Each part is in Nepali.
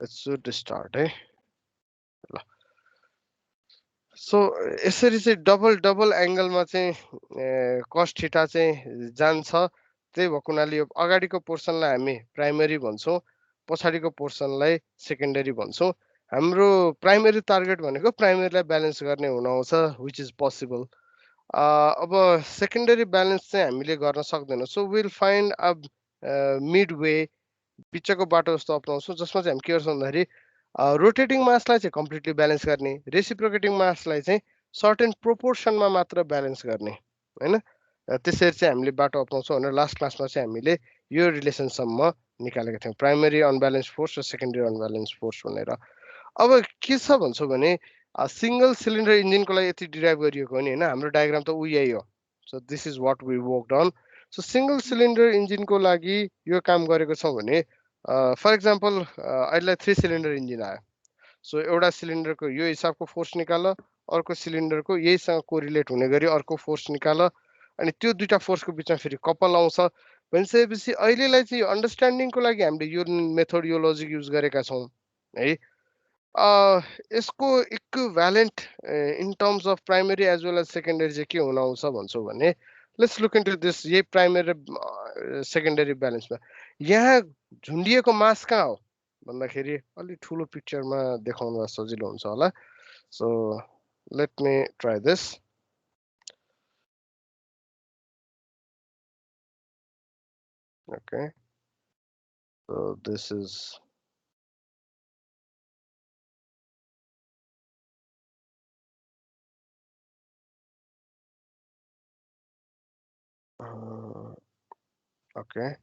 It should start है ल सो यसरी चाहिँ डबल एंगलमा चाहिँ कस थीटा चाहिँ जान्छ त्यही भएको हुनाले यो अगाडिको पोर्सनलाई हामी प्राइमरी भन्छौं पछाडिको पोर्सनलाई सेकेन्डरी भन्छौं हाम्रो प्राइमरी टार्गेट भनेको प्राइमरीलाई ब्यालेन्स गर्ने हुन आउँछ व्हिच इज पोसिबल अब सेकेन्डरी ब्यालेन्स चाहिँ हामीले गर्न सक्दैनौँ so will find a mid way बिचको बाटो जस्तो अपनाउँछौँ जसमा चाहिँ हामी के गर्छौँ भन्दाखेरि रोटेटिङ मासलाई चाहिँ कम्प्लिटली ब्यालेन्स गर्ने रेसिप्रोकेटिङ मासलाई चाहिँ सर्टेन प्रोपोर्सनमा मात्र ब्यालेन्स गर्ने हैन त्यसरी चाहिँ हामीले बाटो अपनाउँछौँ भनेर लास्ट क्लासमा चाहिँ हामीले यो रिलेसनसम्म निकालेका थियौँ प्राइमरी अनब्यालेन्स फोर्स र सेकेन्डरी अनब्यालेन्स फोर्स भनेर अब के छ भन्छौँ भने सिंगल सिलिन्डर इन्जिनको लागि यति डिराइभ गरिएको हो नि हैन हाम्रो डायग्राम त यही हो so this is what we worked on so single cylinder इन्जिनको लागि यो काम गरेको छौँ भने फर एक्जाम्पल अहिले 3 सिलिन्डर इन्जिन आयो सो एउटा सिलिन्डरको यो हिसाबको फोर्स निकाल अर्को सिलिन्डरको यहीसँग कोरिलेट हुने गरी अर्को फोर्स निकाल अनि त्यो दुईटा फोर्सको बिचमा फेरि कपल आउँछ भनिसकेपछि अहिलेलाई चाहिँ अन्डरस्ट्यान्डिङको लागि हामीले यो मेथड यो लजिक युज गरेका छौँ है यसको equivalent in terms of primary as well as secondary चाहिँ के हुन आउँछ भन्छौँ भने लेट्स लुक इन्टु दिस यही प्राइमरी सेकेन्डरी ब्यालेन्समा यहाँ झुन्डिएको मास कहाँ हो भन्दाखेरि अलि ठुलो पिक्चरमा देखाउन सजिलो हुन्छ होला so let me try this okay so this is okay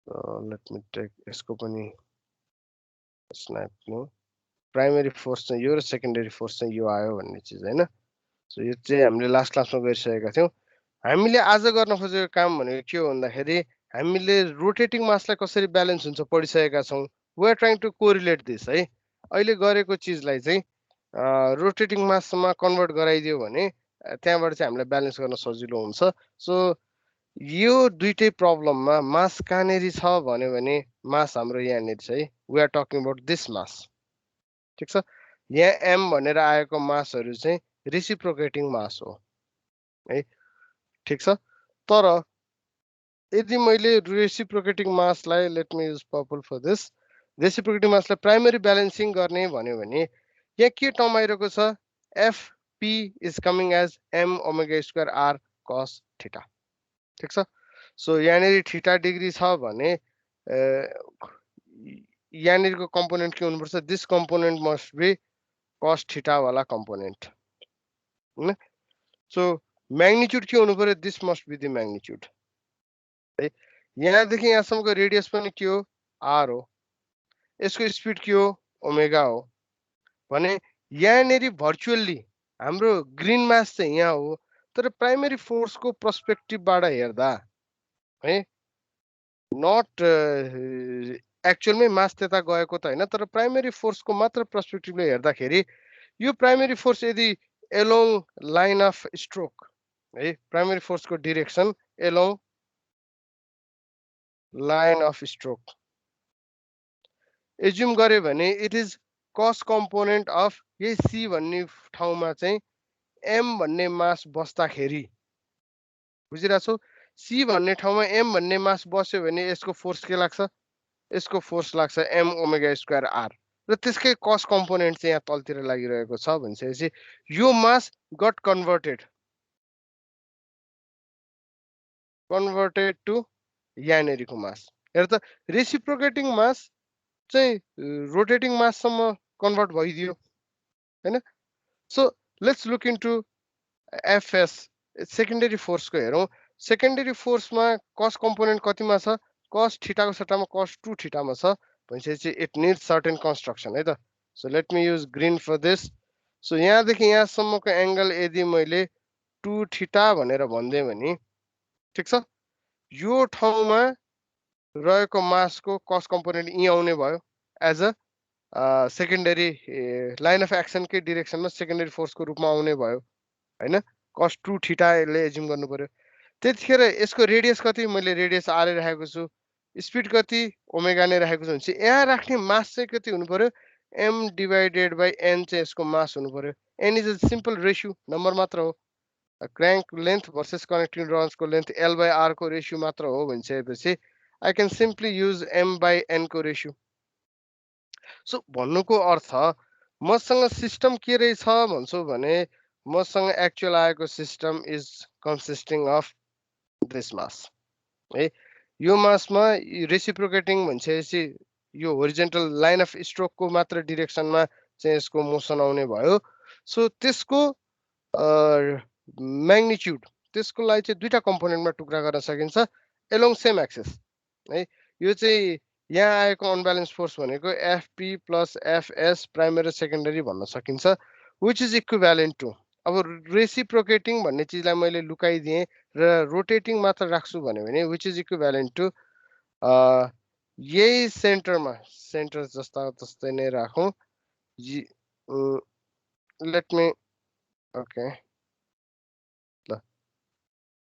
so let me take यसको पनि स्न्याप लिउँ प्राइमरी फोर्स चाहिँ यो र सेकेन्डरी फोर्स चाहिँ यो आयो भन्ने चिज हैन सो यो चाहिँ हामीले लास्ट क्लासमा गरिसकेका थियौँ हामीले आज गर्न खोजेको काम भनेको के हो भन्दाखेरि हामीले रोटेटिङ मासलाई कसरी ब्यालेन्स हुन्छ पढिसकेका छौँ we are trying to correlate this है अहिले गरेको चिजलाई चाहिँ रोटेटिङ मासमा कन्भर्ट गराइदियो भने त्यहाँबाट चाहिँ हामीलाई ब्यालेन्स गर्न सजिलो हुन्छ सो यो दुईटै प्रब्लममा मास कहाँनेरि छ भन्यो भने मास हाम्रो यहाँनिर छ है we are talking about this mass ठिक छ यहाँ एम भनेर आएको मासहरू चाहिँ रेसिप्रोकेटिङ मास हो है ठिक छ तर यदि मैले रेसिप्रोकेटिङ मासलाई let me use purple for this reciprocating मासलाई प्राइमरी ब्यालेन्सिङ गर्ने भन्यो भने यहाँ के टर्म आइरहेको छ FP is coming as M omega square are cos theta ठिक छ सो यहाँनिर थीटा डिग्री छ भने यहाँनिरको कम्पोनेन्ट के हुनुपर्छ this component must be cos theta वाला कम्पोनेन्ट हैन सो म्याग्निट्युड के हुनु पर्यो this must be the magnitude है यहाँदेखि यहाँसम्मको रेडियस पनि के हो आर हो यसको स्पिड के हो ओमेगा हो भने यहाँनिर भर्चुअल्ली हाम्रो ग्रीन मास चाहिँ यहाँ हो तर प्राइमरी फोर्सको पर्सपेक्टिभबाट हेर्दा है नट एक्चुअलमै मास त्यता गएको त होइन तर प्राइमरी फोर्सको मात्र पर्सपेक्टिभले हेर्दाखेरि यो प्राइमरी फोर्स यदि एलोङ लाइन अफ स्ट्रोक है प्राइमरी फोर्सको direction along line of stroke assume गर्यो भने it is cos component of यही सी भन्ने ठाउँमा चाहिँ एम भन्ने मास बस्दाखेरि बुझिरहेको छौ सी भन्ने ठाउँमा एम भन्ने मास बस्यो भने यसको फोर्स के लाग्छ यसको फोर्स लाग्छ एम ओमेगा स्क्वायर आर र त्यसकै कस कम्पोनेन्ट चाहिँ यहाँ तलतिर लागिरहेको छ भनिसकेपछि यो मास गट कन्भर्टेड टु यहाँनिरको मास हेर त रेसिप्रोकेटिङ मास चाहिँ रोटेटिङ माससम्म कन्भर्ट भइदियो हैन so let's look into FS secondary फोर्सको हेरौँ सेकेन्डरी फोर्समा कस कम्पोनेन्ट कतिमा छ कस थीटाको सट्टामा कस 2 थीटामा छ भनेपछि इट निड्स सर्टेन कन्स्ट्रक्सन है त so let me use green for this so यहाँदेखि यहाँसम्मको एङ्गल यदि मैले 2 थीटा भनेर भनिदिएँ भने ठिक छ यो ठाउँमा रहेको मासको कस कम्पोनेन्ट यहीँ आउने भयो as a secondary line of एक्सनकै डिरेक्सनमा सेकेन्डरी फोर्सको रूपमा आउने भयो हैन कस 2 थीटाले एज्युम गर्नु पर्यो त्यतिखेर यसको रेडियस कति मैले रेडियस आर राखेको छु स्पिड कति ओमेगा नै राखेको छ भने यहाँ राख्ने मास चाहिँ कति हुनु पर्यो m डिवाइडेड बाई n चाहिँ यसको मास हुनु पर्यो n is a simple ratio number मात्र हो क्र्याङ्क लेन्थ भर्सेस कनेक्टिङ रड्सको लेन्थ l बाई r को रेसियो मात्र हो भनिसकेपछि I can simply use m by n को रेसियो सो भन्नुको अर्थ मसँग सिस्टम के रहेछ भन्छु भने मसँग एक्चुअल आएको system is consisting of this mass है यो मासमा रेसिप्रोकेटिङ भनिसकेपछि यो होरिजेन्टल लाइन अफ स्ट्रोकको मात्र डिरेक्सनमा चाहिँ यसको मोसन आउने भयो सो त्यसको म्याग्निट्युड त्यसको लागि चाहिँ दुईटा कम्पोनेन्टमा टुक्रा गर्न सकिन्छ एलोङ सेम एक्सेस है यो चाहिँ यहाँ आएको अनब्यालेन्स फोर्स भनेको एफपी प्लस एफएस प्राइमेरी र सेकेन्डरी भन्न सकिन्छ विच इज इक्विभ्यालेन्ट टु अब रेसिप्रोकेटिङ भन्ने चिजलाई मैले लुकाइदिएँ र रोटेटिङ मात्र राख्छु भन्यो भने विच इज इक्विभ्यालेन्ट टु यही सेन्टरमा सेन्टर जस्ता जस्तै नै राखौँ लेट मी ओके ल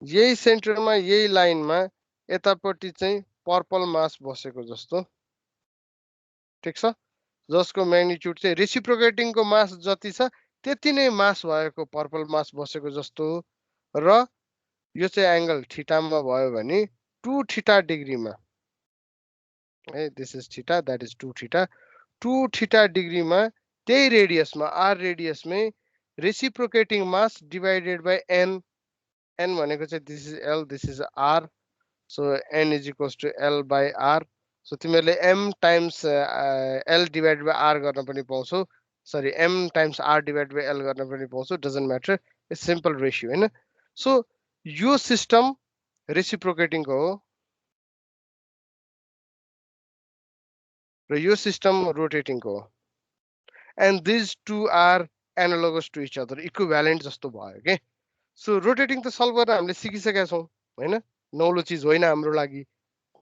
यही सेन्टरमा यही लाइनमा यतापट्टि चाहिँ पर्पल मास बसेको जस्तो ठिक छ जसको म्याग्निट्युड चाहिँ रेसिप्रोकेटिङको मास जति छ त्यति नै मास भएको पर्पल मास बसेको जस्तो र यो चाहिँ एंगल थीटामा भयो भने 2 थीटा डिग्रीमा है this is theta that is 2 theta 2 theta डिग्रीमा त्यही रेडियसमा आर रेडियसमै reciprocating mass divided by n n भनेको चाहिँ this is l this is r so n is equals to l by r so तिमीहरूले m times l divided by r गर्न पनि पाउँछौ sorry m times r divided by l गर्न पनि पाउँछौ doesn't matter it's simple ratio हैन सो यो सिस्टम रेसिप्रोकेटिङको हो र यो सिस्टम रोटेटिङको हो and these two are analogous to each other equivalent जस्तो भयो के सो रोटेटिङ त सल्भ गर्न हामीले सिकिसकेका छौँ हैन नौलो चिज होइन हाम्रो लागि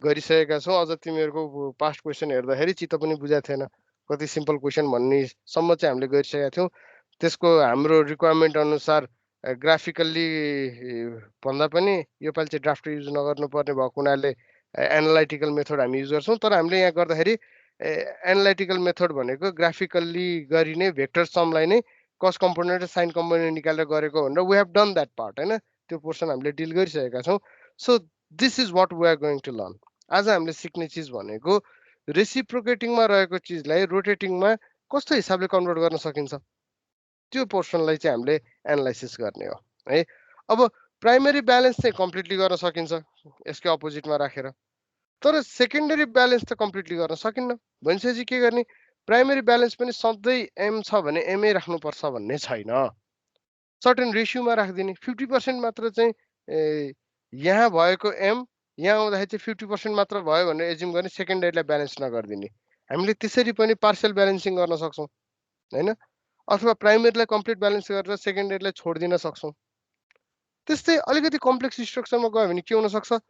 गरिसकेका छौँ अझ तिमीहरूको पास्ट क्वेसन हेर्दाखेरि चित्त पनि बुझाएको थिएन कति सिम्पल क्वेसन भन्नेसम्म चाहिँ हामीले गरिसकेका थियौँ त्यसको हाम्रो रिक्वायरमेन्ट अनुसार ग्राफिकल्ली भन्दा पनि योपालि चाहिँ ड्राफ्ट युज नगर्नुपर्ने भएको हुनाले एनालाइटिकल मेथड हामी युज गर्छौँ तर हामीले यहाँ गर्दाखेरि एनालाइटिकल मेथड भनेको ग्राफिकल्ली गरिने भेक्टर समलाई नै कस कम्पोनेन्ट र साइन कम्पोनेन्ट निकालेर गरेको भनेर we have done that part हैन त्यो पोर्सन हामीले डिल गरिसकेका छौँ so this is what we are going to learn आज हामीले सिक्ने चिज भनेको रेसिप्रोकेटिङमा रहेको चिजलाई रोटेटिङमा कस्तो हिसाबले कन्भर्ट गर्न सकिन्छ त्यो पोर्सनलाई चाहिँ हामीले एनालाइसिस गर्ने हो है अब प्राइमेरी ब्यालेन्स चाहिँ कम्प्लिटली गर्न सकिन्छ यसकै अपोजिटमा राखेर तर सेकेन्डरी ब्यालेन्स त कम्प्लिटली गर्न सकिन्न भनेपछि के गर्ने प्राइमेरी ब्यालेन्स पनि सधैँ एम छ भने एमै राख्नुपर्छ भन्ने छैन सर्टेन रेसियोमा राखिदिने 50% मात्र चाहिँ यहाँ भएको एम यहाँ आउँदाखेरि चाहिँ 50% मात्र भयो भनेर एज्युम गर्ने सेकेन्डरीलाई ब्यालेन्स नगरिदिने हामीले त्यसरी पनि पार्सियल ब्यालेन्सिङ गर्न सक्छौँ हैन अथवा प्राइमेरीलाई कम्प्लिट ब्यालेन्स गरेर सेकेन्डरीलाई छोडिदिन सक्छौँ त्यस्तै अलिकति कम्प्लेक्स स्ट्रक्चरमा गयो भने के हुन सक्छ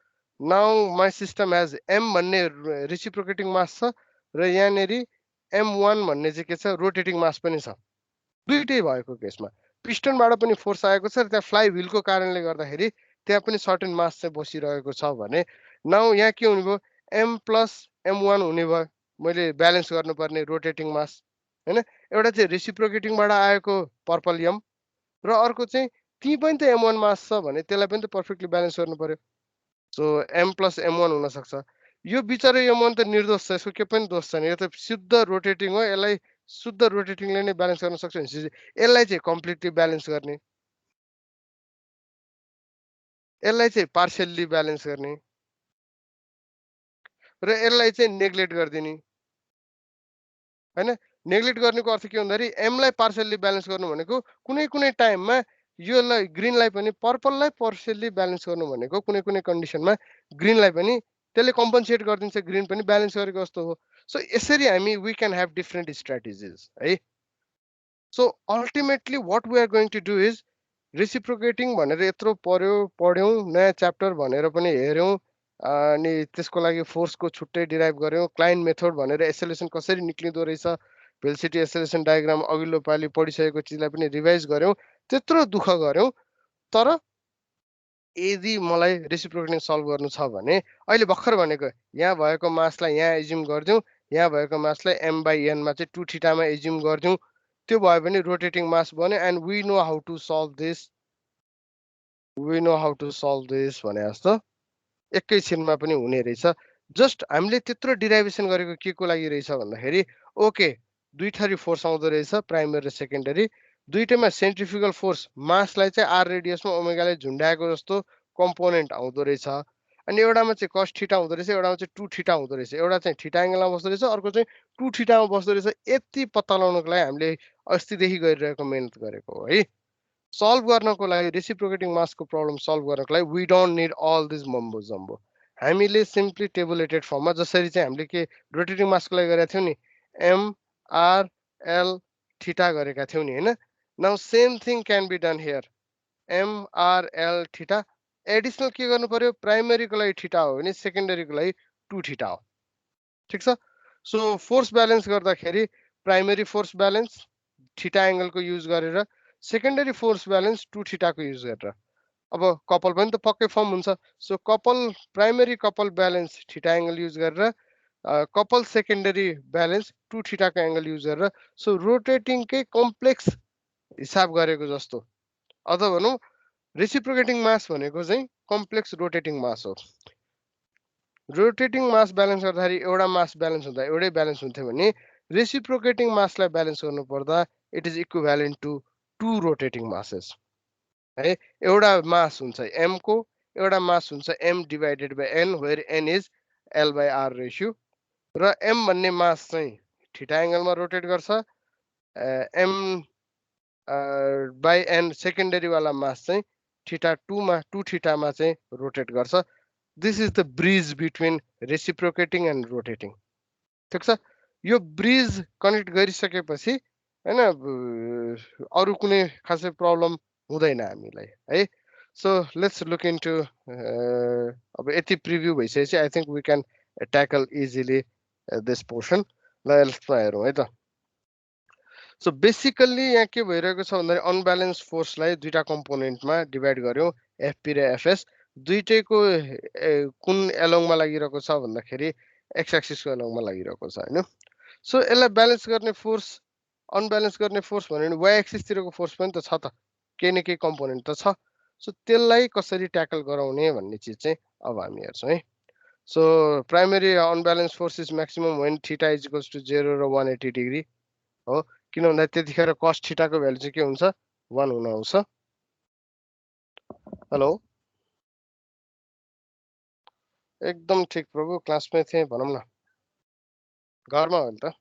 now my system has m भन्ने रेसिप्रोकेटिङ मास छ र यहाँनेरि m1 भन्ने चाहिँ के छ रोटेटिङ मास पनि छ दुईटै भएको केसमा पिस्टनबाट पनि फोर्स आएको छ र त्यहाँ फ्लाइ व्हीलको कारणले गर्दाखेरि त्यहाँ पनि सर्टेन मास चाहिँ बसिरहेको छ भने नाउ यहाँ के हुने भयो m प्लस m1 हुने भयो मैले ब्यालेन्स गर्नुपर्ने रोटेटिङ मास हैन एउटा चाहिँ रेसिप्रोकेटिङबाट आएको पर्पल यम र अर्को चाहिँ ती पनि त m1 मास छ भने त्यसलाई पनि त पर्फेक्टली ब्यालेन्स गर्नु पर्यो सो m प्लस m1 हुन सक्छ यो बिचरा m1 त निर्दोष छ यसको के पनि दोष छैन यो त शुद्ध रोटेटिङ हो यसलाई शुद्ध रोटेटिङले नै ब्यालेन्स गर्न सक्छ भने यसलाई चाहिँ कम्प्लिटली ब्यालेन्स गर्ने यसलाई चाहिँ पार्सियल्ली ब्यालेन्स गर्ने र यसलाई चाहिँ नेग्लेक्ट गरिदिने हैन नेग्लेक्ट गर्नुको अर्थ के भन्दाखेरि एमलाई पार्सियल्ली ब्यालेन्स गर्नु भनेको कुनै कुनै टाइममा योलाई ग्रिनलाई पनि पर्पललाई पार्सियल्ली ब्यालेन्स गर्नु भनेको कुनै कुनै कन्डिसनमा ग्रिनलाई पनि त्यसले कम्पनसेट गरिदिन्छ ग्रिन पनि ब्यालेन्स गरेको जस्तो हो सो यसरी हामी we can have different strategies है so ultimately what we are going to do is reciprocating भनेर यत्रो पढ्यौँ नयाँ च्याप्टर भनेर पनि हेऱ्यौँ अनि त्यसको लागि फोर्सको छुट्टै डिराइभ गऱ्यौँ क्लाइन्ट मेथड भनेर एसेलेसन कसरी निक्लिँदो रहेछ भेलोसिटी एसेलेसन डायग्राम अघिल्लो पालि पढिसकेको चिजलाई पनि रिभाइज गऱ्यौँ त्यत्रो दुःख गऱ्यौँ तर यदि मलाई रेसिप्रोकेटिङ सल्भ गर्नु छ भने अहिले भर्खर भनेको यहाँ भएको मासलाई यहाँ एज्युम गरिदिउँ, यहाँ भएको मासलाई m/n मा चाहिँ 2 थीटामा एज्युम गरिदिउँ, त्यो भयो भने रोटेटिङ मास बन्यो and we know how to solve this भने जस्तो एकैछिनमा पनि हुने रहेछ। जस्ट हामीले त्यत्रो डिराइभेसन गरेको के को लागि रहेछ भन्दाखेरि ओके दुई थरी फोर्स आउँदो रहेछ प्राइमरी र सेकेन्डरी, दुईटैमा सेन्ट्रिफ्युगल फोर्स मासलाई चाहिँ आर रेडियसमा ओमेगाले झुन्डाएको जस्तो कम्पोनेन्ट आउँदो रहेछ अनि एउटामा चाहिँ कस थीटा हुँदो रहेछ, एउटामा चाहिँ 2 थीटा हुँदो रहेछ, एउटा चाहिँ थीटा एङ्गलमा बस्दो रहेछ, अर्को चाहिँ 2 थीटामा बस्दो रहेछ। यति पत्ता लगाउनको लागि हामीले अस्तिदेखि गरिरहेको मेहनत गरेको हो है। सल्भ गर्नको लागि रेसिप्रोकेटिङ मासको प्रब्लम सल्भ गर्नको लागि we don't need all this mumbo jumbo. हामीले सिम्पली टेबुलेटेड फर्ममा जसरी चाहिँ हामीले के रोटेटिङ मासको लागि गरेका थियौँ नि MRL थीटा गरेका थियौँ नि हैन। Now same thing can be done here MRL theta additional के गर्नु पर्यो प्राइमेरीको लागि थीटा हो भने सेकेन्डरीको लागि 2 थीटा हो। ठिक छ। सो फोर्स ब्यालेन्स गर्दाखेरि प्राइमेरी फोर्स ब्यालेन्स थीटा एङ्गलको युज गरेर सेकेन्डरी फोर्स ब्यालेन्स 2 थीटाको युज गरेर अब कपल पनि त पक्कै फर्म हुन्छ। So couple primary couple balance theta angle use गरेर कपल सेकेन्डरी ब्यालेन्स 2 थीटाको एङ्गल युज गरेर सो रोटेटिङकै कम्प्लेक्स हिसाब गरेको जस्तो अथवा भनौँ रेसिप्रोकेटिङ मास भनेको चाहिँ कम्प्लेक्स रोटेटिङ मास हो। रोटेटिङ मास ब्यालेन्स गर्दाखेरि एउटा मास ब्यालेन्स हुँदा एउटै ब्यालेन्स हुन्थ्यो भने रेसिप्रोकेटिङ मासलाई ब्यालेन्स गर्नु पर्दा it is equivalent to 2 rotating masses है। एउटा मास हुन्छ m को, एउटा मास हुन्छ m divided by n where n is l/r ratio र m भन्ने मास चाहिँ थीटा एङ्गलमा रोटेट गर्छ, m बाइ n सेकेन्डरी वाला मास चाहिँ थीटा 2 थीटामा चाहिँ रोटेट गर्छ। This is the bridge between reciprocating and rotating. ठिक छ। यो ब्रिज कनेक्ट गरिसकेपछि हैन अरू कुनै खासै प्रब्लम हुँदैन हामीलाई है। सो लेट्स लुक इन्टु अब यति प्रिभ्यू भइसकेपछि I think we can tackle easily this portion. ल यसमा हेरौँ है त। सो बेसिकल्ली यहाँ के भइरहेको छ भन्दाखेरि अनब्यालेन्स फोर्सलाई दुईटा कम्पोनेन्टमा डिभाइड गर्यौँ एफपी र एफएस। दुईटैको कुन एलोङमा लागिरहेको छ भन्दाखेरि एक्स एक्सिसको एलोङमा लागिरहेको छ हैन। सो यसलाई ब्यालेन्स गर्ने फोर्स अनब्यालेन्स गर्ने फोर्स भन्यो भने वाइ एक्सिसतिरको फोर्स पनि त छ त, केही न केही कम्पोनेन्ट त छ। सो त्यसलाई कसरी ट्याकल गराउने भन्ने चिज चाहिँ अब हामी हेर्छौँ है। So primary unbalance force is maximum when theta is equals to 0 र 180 डिग्री हो, किन भन्दा त्यतिखेर कस थीटाको भ्यालु चाहिँ के हुन्छ 1 हुन आउँछ। हेलो एकदम ठिक प्रभु, क्लासमै थिएँ भनौँ न, घरमा हो नि त।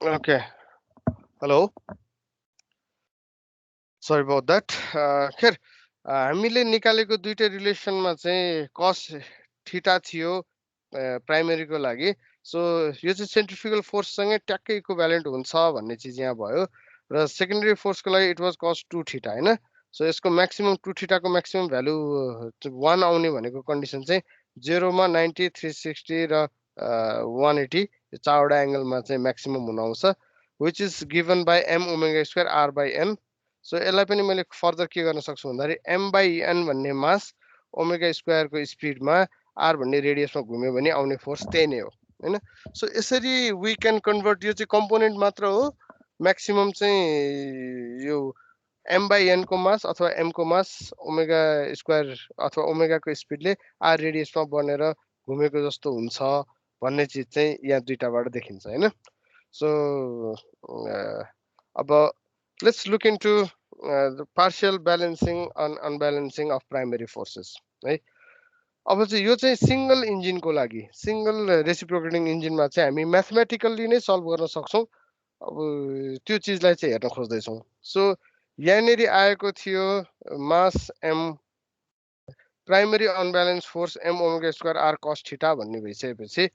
Okay hello sorry about that खेर हामीले निकालेको दुईटै रिलेसनमा चाहिँ कस थिटा थियो प्राइमेरीको लागि सो यो चाहिँ सेन्ट्रिफ्युगल फोर्ससँगै ट्याक्कै इक्विभ्यालेन्ट हुन्छ भन्ने चिज यहाँ भयो र सेकेन्डरी फोर्सको लागि इट वाज कस 2 थिटा होइन सो यसको म्याक्सिमम 2 थिटाको म्याक्सिमम भ्यालु 1 आउने भनेको कन्डिसन चाहिँ 0मा 90 360 र 180 यो चारवटा एङ्गलमा चाहिँ म्याक्सिमम हुन आउँछ which is given by m omega square r by n so यसलाई पनि मैले फर्दर के गर्न सक्छु भन्दाखेरि एम बाई एन भन्ने मास ओमेगा स्क्वायरको स्पिडमा आर भन्ने रेडियसमा घुम्यो भने आउने फोर्स त्यही नै हो होइन सो यसरी वी क्यान कन्भर्ट यो चाहिँ कम्पोनेन्ट मात्र हो म्याक्सिमम चाहिँ यो एम बाई एनको मास अथवा एमको मास ओमेगा स्क्वायर अथवा ओमेगाको स्पिडले आर रेडियसमा बनेर घुमेको जस्तो हुन्छ भन्ने चिज चाहिँ यहाँ दुईटाबाट देखिन्छ होइन सो अब let's look into the partial balancing and unbalancing of primary forces है अब चाहिँ यो चाहिँ सिंगल इन्जिनको लागि सिंगल रेसिप्रोकेटिङ इन्जिनमा चाहिँ हामी म्याथमेटिकल्ली नै सल्भ गर्न सक्छौँ अब त्यो चिजलाई चाहिँ हेर्न खोज्दैछौँ सो यहाँनिर आएको थियो mass M primary unbalance force am omega square are cos theta भन्ने भइसकेपछि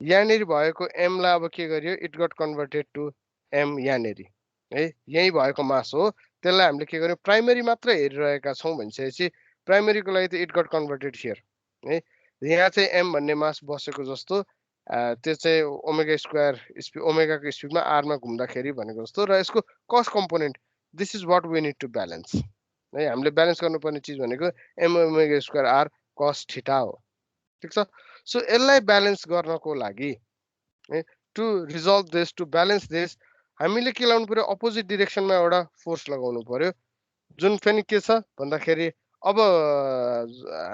यहाँनिर भएको एमलाई अब के गरियो it got converted to M यहाँनिर है यहीँ भएको मास हो त्यसलाई हामीले के गर्यौँ प्राइमेरी मात्र हेरिरहेका छौँ भनिसकेपछि प्राइमेरीको लागि त इट गट कन्भर्टेड हियर है यहाँ चाहिँ एम भन्ने मास बसेको जस्तो त्यो चाहिँ ओमेगा स्क्वायर स्पिड ओमेगाको स्पिडमा आरमा घुम्दाखेरि भनेको जस्तो र यसको cos component this is what we need to balance है हामीले ब्यालेन्स गर्नुपर्ने चिज भनेको m omega square are cos theta हो ठिक छ सो यसलाई ब्यालेन्स गर्नको लागि to resolve this to balance this हामीले के लाउनु पर्यो अपोजिट डिरेक्सनमा एउटा फोर्स लगाउनु पर्यो जुन पनि के छ भन्दाखेरि अब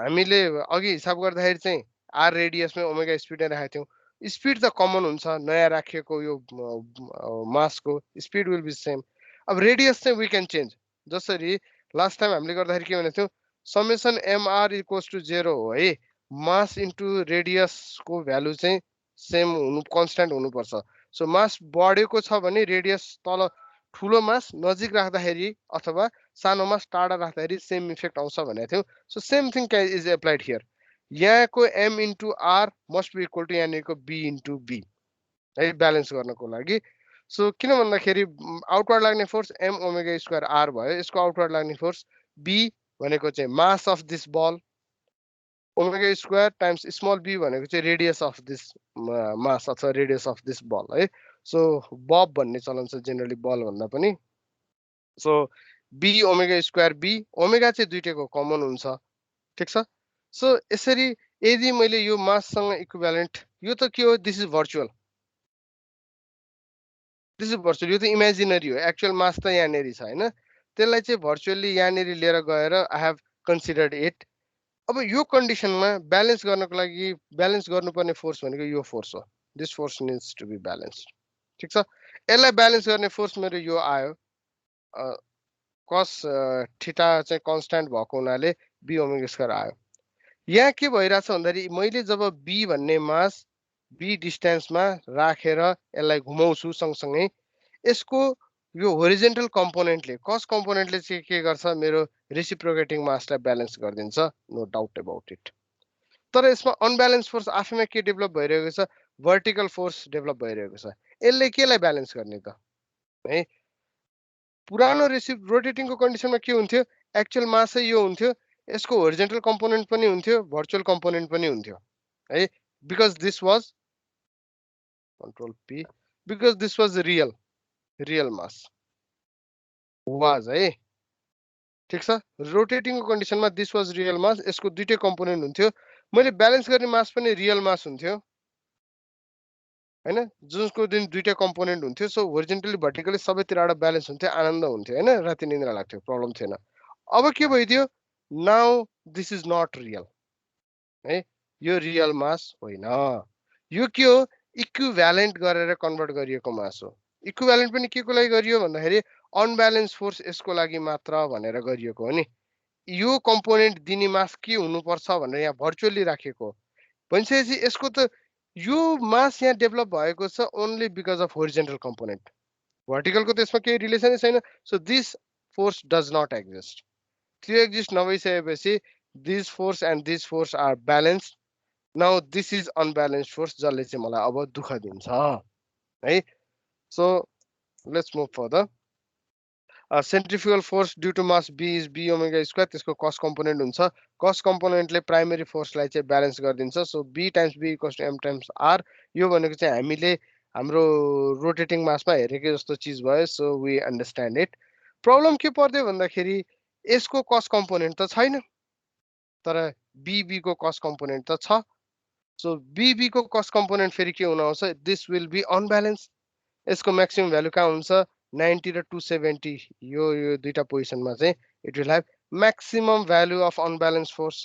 हामीले अघि हिसाब गर्दाखेरि चाहिँ आर रेडियसमै ओमेगा स्पिड नै राखेको थियौँ स्पिड त कमन हुन्छ नयाँ राखिएको यो मासको स्पिड विल बी सेम अब रेडियस चाहिँ वी क्यान चेन्ज जसरी लास्ट टाइम हामीले गर्दाखेरि के भनेको थियौँ समेसन एमआर इक्वल्स टु 0 हो है मास इन्टु रेडियसको भ्यालु चाहिँ सेम हुनु कन्सट्यान्ट हुनुपर्छ सो मास बढेको छ भने रेडियस तल ठुलो मास नजिक राख्दाखेरि अथवा सानो मास टाढा राख्दाखेरि सेम इफेक्ट आउँछ भनेको थियौँ so same thing is applied here यहाँको m into r must be equal to यहाँनिरको बी इन्टु बी है ब्यालेन्स गर्नको लागि सो किन भन्दाखेरि आउटवर्ड लाग्ने force am omega square r भयो यसको आउटवर्ड लाग्ने फोर्स बी भनेको चाहिँ मास अफ दिस बल omega square times small b भनेको चाहिँ रेडियस अफ दिस मास अथवा रेडियस अफ दिस बल है सो बब भन्ने चलन छ जेनरली बल भन्दा पनि so b omega square b omega चाहिँ दुईटैको कमन हुन्छ ठिक छ सो यसरी यदि मैले यो माससँग इक्विभ्यालेन्ट यो त के हो दिस इज भर्चुअल यो त इमेजिनरी हो एक्चुअल मास त यहाँनिर छ होइन त्यसलाई चाहिँ भर्चुअली यहाँनिर लिएर गएर आई हेभ कन्सिडर्ड इट अब यो कन्डिसनमा ब्यालेन्स गर्नको लागि ब्यालेन्स गर्नुपर्ने फोर्स भनेको यो फोर्स हो this force needs to be balance ठिक छ यसलाई ब्यालेन्स गर्ने फोर्स मेरो यो आयो कस थिटा चाहिँ कन्स्ट्यान्ट भएको हुनाले बी ओमेगा स्क्वायर आयो यहाँ के भइरहेछ भन्दाखेरि मैले जब बी भन्ने मास बी डिस्टेन्समा राखेर यसलाई घुमाउँछु सँगसँगै यसको यो होरिजेन्टल कम्पोनेन्टले कस कम्पोनेन्टले चाहिँ के गर्छ मेरो रेसिप्रोकेटिङ मासलाई ब्यालेन्स गरिदिन्छ नो डाउट अबाउट इट तर यसमा अनब्यालेन्स फोर्स आफैमा के डेभलप भइरहेको छ भर्टिकल फोर्स डेभलप भइरहेको छ यसले केलाई ब्यालेन्स गर्ने त है पुरानो रोटेटिङको कन्डिसनमा के हुन्थ्यो एक्चुअल मास चाहिँ यो हुन्थ्यो यसको होरिजेन्टल कम्पोनेन्ट पनि हुन्थ्यो भर्चुअल कम्पोनेन्ट पनि हुन्थ्यो है because this was control P because this was real mass was है ठिक छ रोटेटिङको कन्डिसनमा दिस वाज रियल मास यसको दुईटै कम्पोनेन्ट हुन्थ्यो मैले ब्यालेन्स गर्ने मास पनि रियल मास हुन्थ्यो हैन जुनको दिन दुईटै कम्पोनेन्ट हुन्थ्यो सो होरिजेन्टली भर्टिकली सबैतिरबाट ब्यालेन्स हुन्थ्यो आनन्द हुन्थ्यो हैन राति निन्द्रा लाग्थ्यो प्रब्लम थिएन अब के भइदियो now this is not real है यो रियल मास होइन यो के हो इक्विभ्यालेन्ट गरेर कन्भर्ट गरिएको मास हो इक्विभ्यालेन्ट पनि के को लागि गरियो भन्दाखेरि अनब्यालेन्स फोर्स यसको लागि मात्र भनेर गरिएको हो नि यो कम्पोनेन्ट दिने मास के हुनुपर्छ भनेर यहाँ भर्चुअली राखेको भनिसकेपछि यसको त यो मास यहाँ डेभलप भएको छ only because of horizontal component, भर्टिकलको त्यसमा केही रिलेसनै छैन। So this force does not exist. त्यो एक्जिस्ट नभइसकेपछि this force and this force are balance. Now this is unbalance force, जसले चाहिँ मलाई अब दुःख दिन्छ है। So let's move further. Centrifugal force due to mass b is b omega square, त्यसको कस कम्पोनेन्ट हुन्छ। कस कम्पोनेन्टले प्राइमेरी फोर्सलाई चाहिँ ब्यालेन्स गरिदिन्छ। So b times b equals to m times r. यो भनेको चाहिँ हामीले हाम्रो रोटेटिङ मासमा हेरेकै जस्तो चिज भयो। So we understand it. Problem के पर्यो भन्दाखेरि यसको कस कम्पोनेन्ट त छैन, तर बीबीको कस कम्पोनेन्ट त छ। सो बीबीको कस कम्पोनेन्ट फेरि के हुन आउँछ, दिस विल बी अनब्यालेन्स। यसको म्याक्सिमम भ्यालु कहाँ हुन्छ, 90 र 270, यो दुईटा पोजिसनमा चाहिँ it will have maximum value of unbalance force.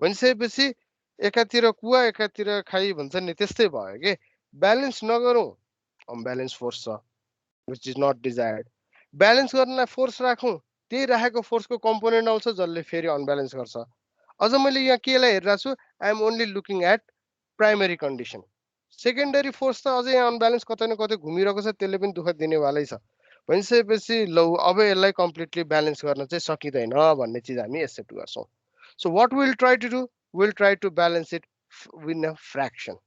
भनिसकेपछि एकातिर कुवा एकातिर खाई भन्छ नि, त्यस्तै भयो के। ब्यालेन्स नगरौँ, अनब्यालेन्स फोर्स छ which is not desired. Balance गर्नलाई फोर्स राखौँ, त्यही राखेको फोर्सको कम्पोनेन्ट आउँछ जसले फेरि अनब्यालेन्स गर्छ। अझ मैले यहाँ केलाई हेरिरहेको छु, I am only looking at primary condition. Secondary force त अझै यहाँ अनब्यालेन्स कतै न कतै घुमिरहेको छ, त्यसले पनि दुःख दिनेवालै छ। भनिसकेपछि लौ अब यसलाई कम्प्लिटली ब्यालेन्स गर्न चाहिँ सकिँदैन भन्ने चिज हामी एक्सेप्ट गर्छौँ। So what will try to do, will try to balance it win a fraction.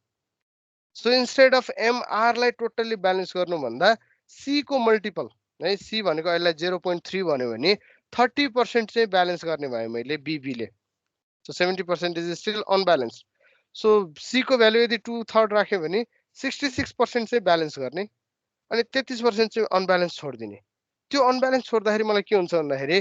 So instead of एमआरलाई टोटल्ली ब्यालेन्स गर्नुभन्दा सी को मल्टिपल है, सी भनेको यसलाई 0.3 भन्यो भने 30% चाहिँ ब्यालेन्स गर्ने भयो मैले बीबीले। So 70% is still unbalance. So C को भ्यालु यदि 2/3 राख्यो भने 66% चाहिँ ब्यालेन्स गर्ने, अनि 33% चाहिँ अनब्यालेन्स छोडिदिने। त्यो अनब्यालेन्स छोड्दाखेरि मलाई के हुन्छ भन्दाखेरि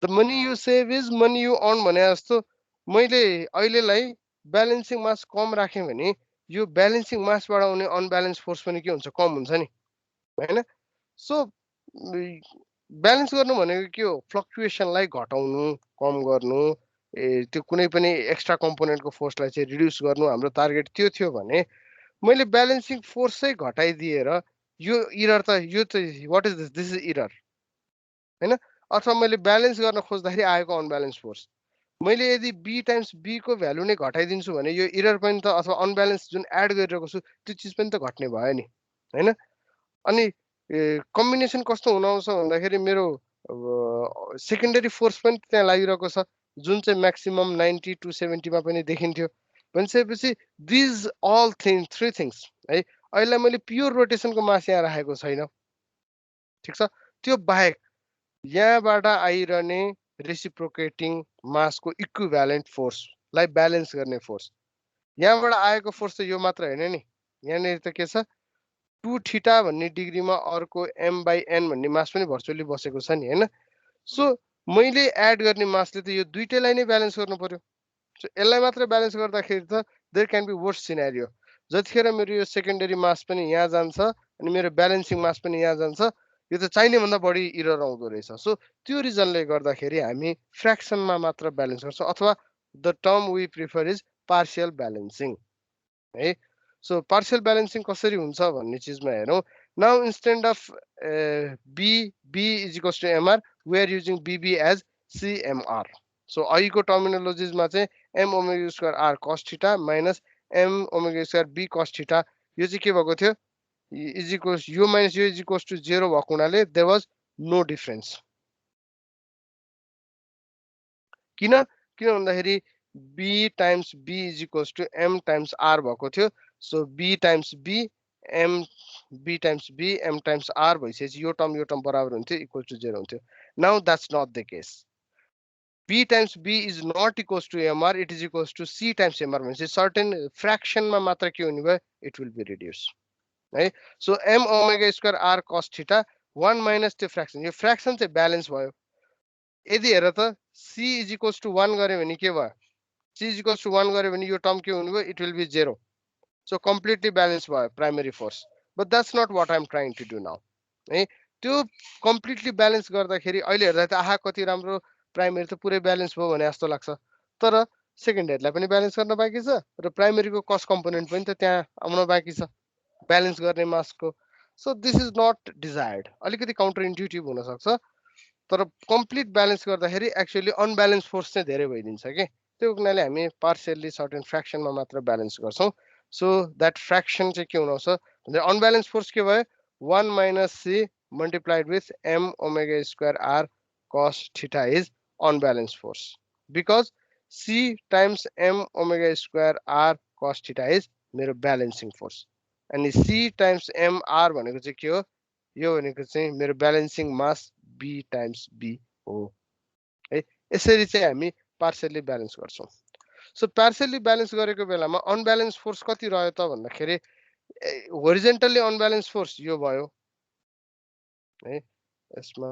the money you save is money you earn भने जस्तो मैले अहिलेलाई ब्यालेन्सिङ मास कम राखेँ भने यो ब्यालेन्सिङ मासबाट आउने अनब्यालेन्स फोर्स पनि के हुन्छ, कम हुन्छ नि, होइन। सो ब्यालेन्स गर्नु भनेको के हो, फ्लक्चुएसनलाई घटाउनु, कम गर्नु, त्यो कुनै पनि एक्स्ट्रा कम्पोनेन्टको फोर्सलाई चाहिँ रिड्युस गर्नु हाम्रो टार्गेट त्यो थियो भने मैले ब्यालेन्सिङ फोर्स चाहिँ घटाइदिएर यो इरर त यो चाहिँ what is this, this is error होइन। अथवा मैले ब्यालेन्स गर्न खोज्दाखेरि आएको अनब्यालेन्स फोर्स, मैले यदि बी टाइम्स बी को भ्यालु नै घटाइदिन्छु भने यो इरर पनि त अथवा अनब्यालेन्स जुन एड गरिरहेको छु त्यो चिज पनि त घट्ने भयो नि, होइन। अनि कम्बिनेसन कस्तो हुन आउँछ भन्दाखेरि मेरो सेकेन्डरी फोर्स पनि त्यहाँ लागिरहेको छ जुन चाहिँ म्याक्सिमम 90 to 70 मा पनि देखिन्थ्यो। भनिसकेपछि दिज अल थ्री थिङ्स है, अहिले मैले प्योर रोटेसनको मास यहाँ राखेको छैन, ठिक छ। त्यो बाहेक यहाँबाट आइरहने रेसिप्रोकेटिङ मासको इक्विभ्यालेन्ट फोर्सलाई ब्यालेन्स गर्ने फोर्स, यहाँबाट आएको फोर्स त यो मात्र होइन नि, यहाँनिर त के छ 2 थीटा भन्ने डिग्रीमा अर्को m by n भन्ने मास पनि भर्चुअली बसेको छ नि, होइन। सो मैले एड गर्ने मासले त यो दुईटैलाई नै ब्यालेन्स गर्नु पर्यो। सो यसलाई मात्र ब्यालेन्स गर्दाखेरि त there can be worse scenario, जतिखेर मेरो यो सेकेन्डरी मास पनि यहाँ जान्छ अनि मेरो ब्यालेन्सिङ मास पनि यहाँ जान्छ, यो त चाहिने भन्दा बढी इरर आउँदो रहेछ। सो त्यो रिजनले गर्दाखेरि हामी फ्र्याक्सनमा मात्र ब्यालेन्स गर्छौँ, अथवा the term we prefer is partial balancing है। सो पार्शियल ब्यालेन्सिङ कसरी हुन्छ भन्ने चिजमा हेरौँ। Now instead of b is equals to m r we are using b b as c m r. So अहिलेको टर्मिनोलोजिजमा चाहिँ m omega square are cos theta minus m omega square b cos theta, यो चाहिँ के भएको थियो, इज इक्वल्स यो माइनस यो इज इक्वल्स टु 0 भएको हुनाले देयर वाज नो डिफरेन्स। किन भन्दाखेरि b times b is equals to m times r भएको थियो। So b times b m b times b m times r भइसकेपछि यो टर्म बराबर हुन्थ्यो, इक्वल टु 0 हुन्थ्यो। Now that's not the case, b times b is not equals to m r, it is equals to c times m r भनेपछि सर्टेन फ्र्याक्सनमा मात्र के हुने भयो, इट विल बी रिड्युस है। So m omega square are cos theta 1 minus त्यो फ्र्याक्सन, यो फ्र्याक्सन चाहिँ ब्यालेन्स भयो। यदि हेर त सी इज इक्वल्स टु 1 गऱ्यो भने के भयो, सी इज इक्वल्स टु 1 गऱ्यो भने यो टर्म के हुने भयो, it will be 0। So completely balance भयो primary force, but that's not what I'm trying to do now है। त्यो कम्प्लिटली ब्यालेन्स गर्दाखेरि अहिले हेर्दा त आहा कति राम्रो प्राइमेरी त पुरै ब्यालेन्स भयो भने जस्तो लाग्छ, तर सेकेन्डरीलाई पनि ब्यालेन्स गर्न बाँकी छ र प्राइमेरीको कस्ट कम्पोनेन्ट पनि त त्यहाँ आउन बाँकी छ ब्यालेन्स गर्ने मासको। So this is not desired, अलिकति काउन्टर इन्ट्युटिभ हुनसक्छ, तर कम्प्लिट ब्यालेन्स गर्दाखेरि एक्चुअली अनब्यालेन्स फोर्स चाहिँ धेरै भइदिन्छ कि, त्यो हुनाले हामी पार्सियल्ली सर्टेन फ्र्याक्सनमा मात्र ब्यालेन्स गर्छौँ। सो द्याट फ्र्याक्सन चाहिँ के हुन आउँछ भन्दा अनब्यालेन्स फोर्स के भयो 1 minus c multiplied with m omega square r cos theta is unbalanced force because c times m omega square r cos theta is मेरो ब्यालेन्सिङ फोर्स अनि c times mr भनेको चाहिँ के हो यो भनेको चाहिँ मेरो ब्यालेन्सिङ मास b times b हो है यसरी चाहिँ हामी पार्शियली ब्यालेन्स गर्छौं सो पार्शियली ब्यालेन्स गरेको बेलामा अनब्यालेन्स फोर्स कति रह्यो त भन्दाखेरि होरिजेन्टली अनब्यालेन्स फोर्स यो भयो है यसमा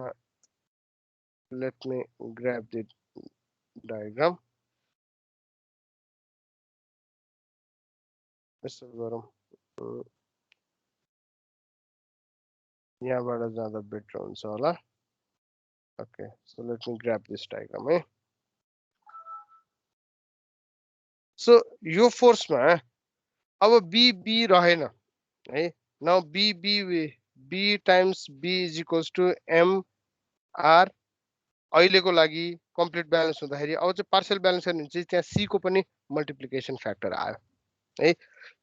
let me grab the diagram यसो गरौँ यहाँबाट जाँदा बेटर हुन्छ होला okay so let me grab this diagram है सो यो फोर्समा अब बी रहेन है now b times b is equals to m r अहिलेको लागि कम्प्लिट ब्यालेन्स हुँदाखेरि अब चाहिँ पार्शियल ब्यालेन्स गर्ने चाहिँ त्यहाँ सी को पनि मल्टिप्लिकेसन फ्याक्टर आयो है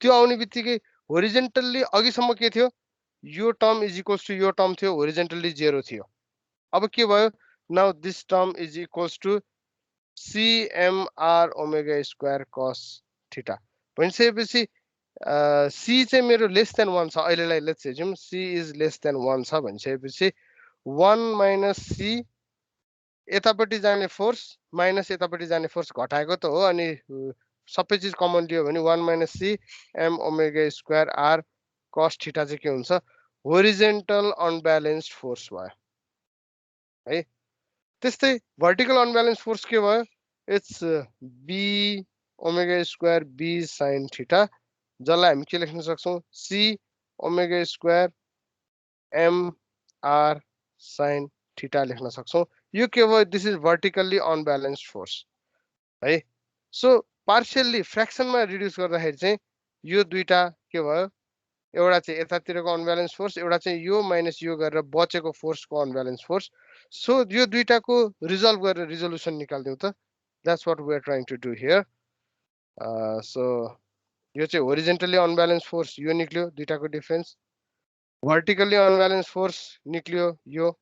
त्यो आउने बित्तिकै होरिजेन्टल्ली अघिसम्म के थियो यो टर्म इज इक्वल्स टु यो टर्म थियो होरिजेन्टल्ली 0 थियो अब के भयो now this term is equals to CMR omega square cos theta भनिसकेपछि सी चाहिँ मेरो लेस देन 1 छ अहिलेलाई let's assume c is less than 1 छ भनिसकेपछि 1 माइनस सी यतापट्टि जाने फोर्स माइनस यतापट्टि जाने फोर्स घटाएको त हो अनि सबै चिज कमन लियो भने 1 minus c m omega square r cos theta चाहिँ के हुन्छ होरिजेन्टल अनब्यालेन्स्ड फोर्स भयो है त्यस्तै भर्टिकल अनब्यालेन्स फोर्स के भयो it's b omega square b sine theta जसलाई हामी के लेख्न सक्छौं c omega square m r sine theta लेख्न सक्छौं यो के भयो this is vertically unbalanced force है सो पार्शियल्ली फ्र्याक्सनमा रिड्युस गर्दाखेरि चाहिँ यो दुईटा के भयो एउटा चाहिँ यतातिरको अनब्यालेन्स फोर्स एउटा चाहिँ यो माइनस यो गरेर बचेको फोर्सको अनब्यालेन्स फोर्स सो यो दुईटाको रिजल्भ गरेर रिजोल्युसन निकाल्दिउँ त that's what we are trying to do here so यो चाहिँ होरिजेन्टली अनब्यालेन्स फोर्स यो निक्ल्यो दुईटाको डिफरेन्स भर्टिकली अनब्यालेन्स फोर्स निक्ल्यो यो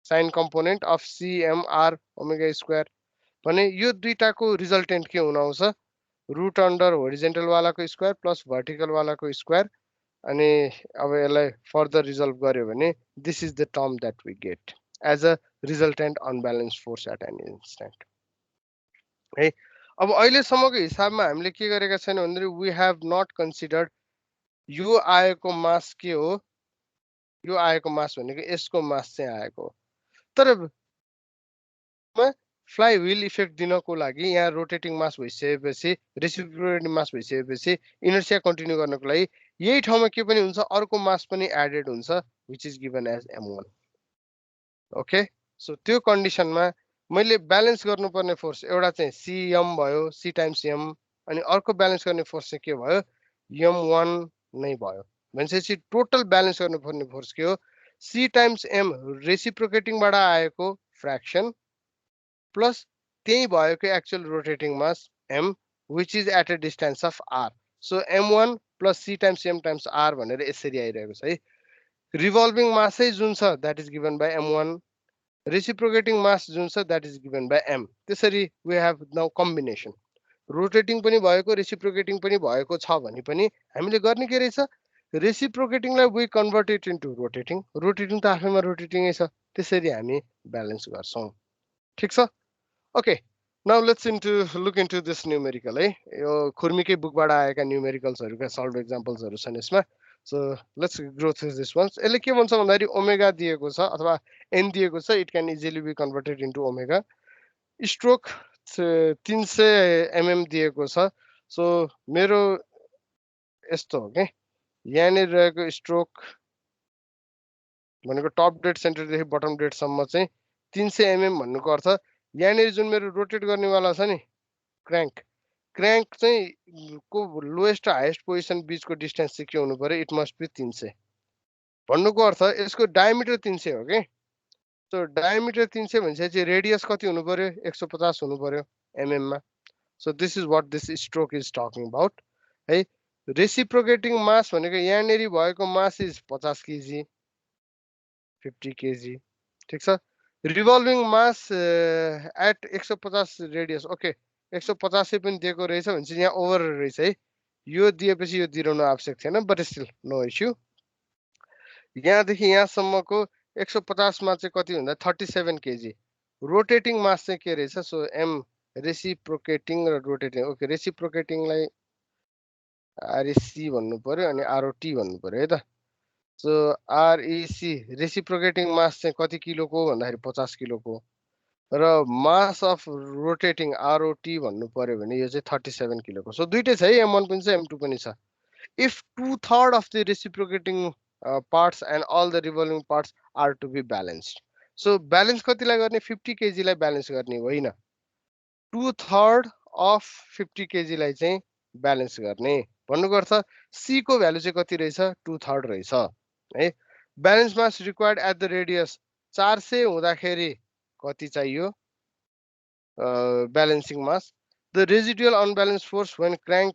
sine component of CMR omega square भने यो दुईटाको रिजल्टेन्ट के हुन आउँछ रुट अन्डर होरिजेन्टल वालाको स्क्वायर प्लस भर्टिकल वालाको स्क्वायर अनि अब यसलाई फर्दर रिजल्भ गर्यो भने this is the term that we get as a resultant unbalance force at an instant है अब अहिलेसम्मको हिसाबमा हामीले के गरेका छैनौँ भन्दाखेरि वी हेभ नट कन्सिडर्ड यो आएको मास के हो यो आएको मास भनेको यसको मास चाहिँ आएको हो तर फ्लाइ व्हील इफेक्ट दिनको लागि यहाँ रोटेटिङ मास भइसकेपछि रेसिप्रोकेटिङ मास भइसकेपछि इनर्सिया कन्टिन्यू गर्नको लागि यही ठाउँमा के पनि हुन्छ अर्को मास पनि एडेड हुन्छ which is given as m1 okay so त्यो कन्डिसनमा मैले ब्यालेन्स गर्नुपर्ने फोर्स एउटा चाहिँ cm भयो c टाइम्स m अनि अर्को ब्यालेन्स गर्ने फोर्स चाहिँ के भयो m1 नै भयो भनेपछि टोटल ब्यालेन्स गर्नुपर्ने फोर्स के हो c टाइम्स m रेसिप्रोकेटिङबाट आएको फ्र्याक्सन प्लस त्यही भएको actual rotating mass m which is at a distance of r so m1 plus c times m times r भनेर यसरी आइरहेको छ है रिभल्भिङ मास चाहिँ जुन छ that is given by m1 reciprocating mass जुन छ that is given by m त्यसरी we have now combination rotating पनि भएको रेसिप्रोकेटिङ पनि भएको छ भने पनि हामीले गर्ने के रहेछ रेसिप्रोकेटिङलाई we convert it into rotating rotating त आफैमा रोटेटिङै छ त्यसरी हामी ब्यालेन्स गर्छौं ठीक छ Okay, now let's look into this numerical है यो खुर्मीकै बुकबाट आएका न्युमेरिकल्सहरुका सल्भ एक्जाम्पल्सहरु छन् यसमा so let's go through this once यसले के भन्छ भन्दाखेरि ओमेगा दिएको छ अथवा n दिएको छ it can easily be converted into omega stroke 300 mm दिएको छ सो मेरो यस्तो हो के यहाँनिर रहेको स्ट्रोक भनेको टप डेड सेन्टरदेखि बटम डेड सम्म चाहिँ 300 mm भन्नुको अर्थ यहाँनिर जुन मेरो रोटेट गर्नेवाला छ नि क्र्याङ्क क्र्याङ्क चाहिँ को लोएस्ट हाइएस्ट पोजिसन बिचको डिस्टेन्स चाहिँ के हुनु पर्यो इट मस्ट बी 300 भन्नुको अर्थ यसको डायमिटर 300 हो के सो डायमिटर 300 भनेपछि रेडियस कति हुनु पर्यो 150 हुनु पर्यो mm मा so this is what this stroke is talking about है रेसिप्रोकेटिङ मास भनेको यहाँनेरि भएको मास इज 50 केजी 50 केजी ठीक छ revolving mass at 150 radius okay 150 पनि दिएको रहेछ भने चाहिँ यहाँ ओभर रहेछ है यो दिएपछि यो दिइरहनु आवश्यक छैन बट स्टिल नो इस्यु यहाँदेखि यहाँसम्मको 150 मा चाहिँ कति भन्दा 37 केजी रोटेटिङ मास चाहिँ के रहेछ सो एम रेसिप्रोकेटिङ र रोटेटिङ ओके रेसिप्रोकेटिङलाई आरएसी भन्नु पर्यो अनि आरओटी भन्नु पर्यो है त सो आरइसी रेसिप्रोकेटिङ मास चाहिँ कति किलोको भन्दाखेरि 50 किलोको र मास अफ रोटेटिङ आरओटी भन्नु पर्यो भने यो चाहिँ 37 किलोको सो दुईटै छ है M1 पनि छ M2 पनि छ if 2/3 of the reciprocating parts and all the revolving parts are to be balanced so balance कतिलाई गर्ने 50 kg लाई balance गर्ने होइन 2/3 of 50 kg लाई चाहिँ balance गर्ने भन्नुको अर्थ C को भ्यालु चाहिँ कति रहेछ 2/3 रहेछ है balance mass required at the radius 400 हुँदाखेरि कति चाहियो balancing mass the residual unbalanced force when crank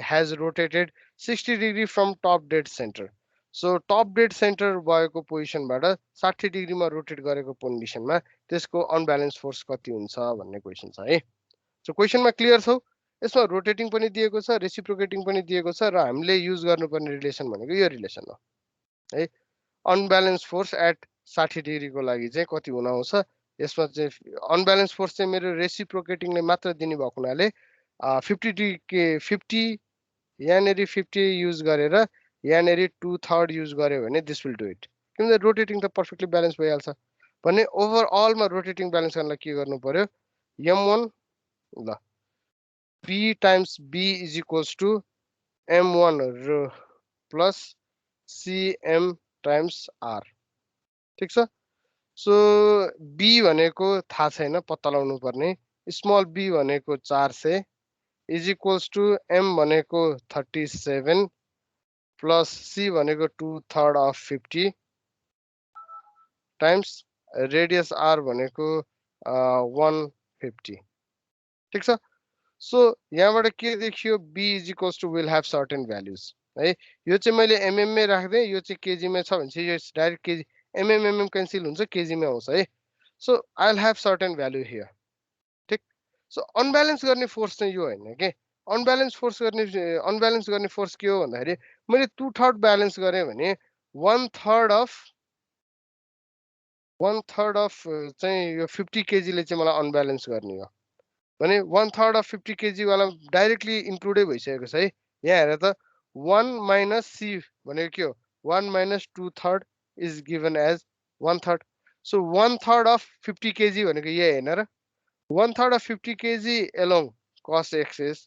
has rotated 60 degree from top dead center so top dead center भएको पोजिसनबाट 60 डिग्रीमा रोटेट गरेको पोजिसनमा त्यसको अनब्यालेन्स फोर्स कति हुन्छ भन्ने क्वेशन छ है सो क्वेशनमा क्लियर छौ यसमा रोटेटिङ पनि दिएको छ रेसिप्रोकेटिङ पनि दिएको छ र हामीले युज गर्नुपर्ने रिलेसन भनेको यो रिलेसन हो है अनब्यालेन्स फोर्स एट 60 डिग्रीको लागि चाहिँ कति हुन आउँछ यसमा चाहिँ अनब्यालेन्स फोर्स चाहिँ मेरो रेसिप्रोकेटिङले मात्र दिने भएको हुनाले 50 यहाँनेरि 50 युज गरेर यहाँनेरि 2/3 युज गर्यो भने दिस विल डु इट किनभने रोटेटिङ त पर्फेक्टली ब्यालेन्स भइहाल्छ भने ओभरअलमा रोटेटिङ ब्यालेन्स गर्नलाई के गर्नु पर्यो M1 ल P times B is equals to M1 plus CM times R ठीक छ सो B भनेको थाहा छैन पत्ता लगाउनु पर्ने स्मल b भनेको 400 इज इक्वल्स टु M भनेको 37 प्लस C भनेको 2/3 अफ 50 टाइम्स रेडियस R भनेको 150 ठीक छ सो यहाँबाट के देखियो B is equals to will have certain values है यो चाहिँ मैले mm मै राख्दै यो चाहिँ केजी मा छ भने चाहिँ यो डाइरेक्ट केजी mm क्यान्सल हुन्छ केजी मा आउँछ है so I will have certain value here ठीक सो अनब्यालेन्स गर्ने फोर्स चाहिँ यो हैन के अनब्यालेन्स गर्ने फोर्स के हो भन्दाखेरि मैले 2/3 ब्यालेन्स गरे भने 1/3 अफ चाहिँ यो 50 केजी ले चाहिँ मलाई अनब्यालेन्स गर्ने हो भने 1/3 अफ 50 केजी वाला डाइरेक्टली इन्क्लुडै भइसकेको छ है यहाँ हेर त 1 माइनस C भनेको के हो 1 minus 2/3 is given as 1/3 so 1/3 of 50 kg भनेको यही हैन र 1/3 of 50 kg along cos axis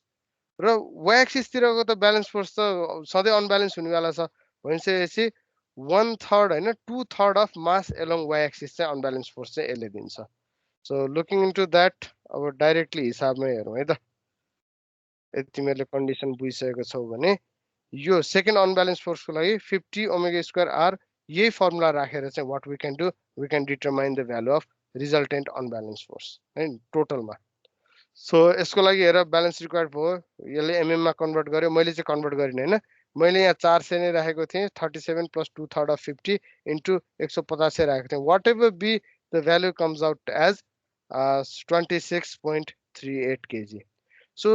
र y एक्सिस तिरको त ब्यालेन्स फोर्स त सधैँ अनब्यालेन्स हुनेवाला छ भनेपछि 1/3 हैन 2/3 of mass along y axis चाहिँ अनब्यालेन्स फोर्स चाहिँ यसले दिन्छ सो लुकिङ इन्टु द्याट अब डाइरेक्टली हिसाबमै हेरौँ है त तिमीहरूले कन्डिसन बुझिसकेको छौ भने यो सेकेन्ड अनब्यालेन्स फोर्सको लागि 50 ओमेगा स्क्वायर आर यही फर्मुला राखेर चाहिँ what we can determine the value of resultant unbalance force है टोटलमा सो यसको लागि हेर ब्यालेन्स रिक्वायर्ड भयो यसले mm मा कन्भर्ट गर्यो मैले चाहिँ कन्भर्ट गरिन हैन मैले यहाँ 400 नै राखेको थिएँ 37 प्लस 2/3 अफ 50 इन्टु 150 राखेको थिएँ whatever be the value comes out as 26.38 KG so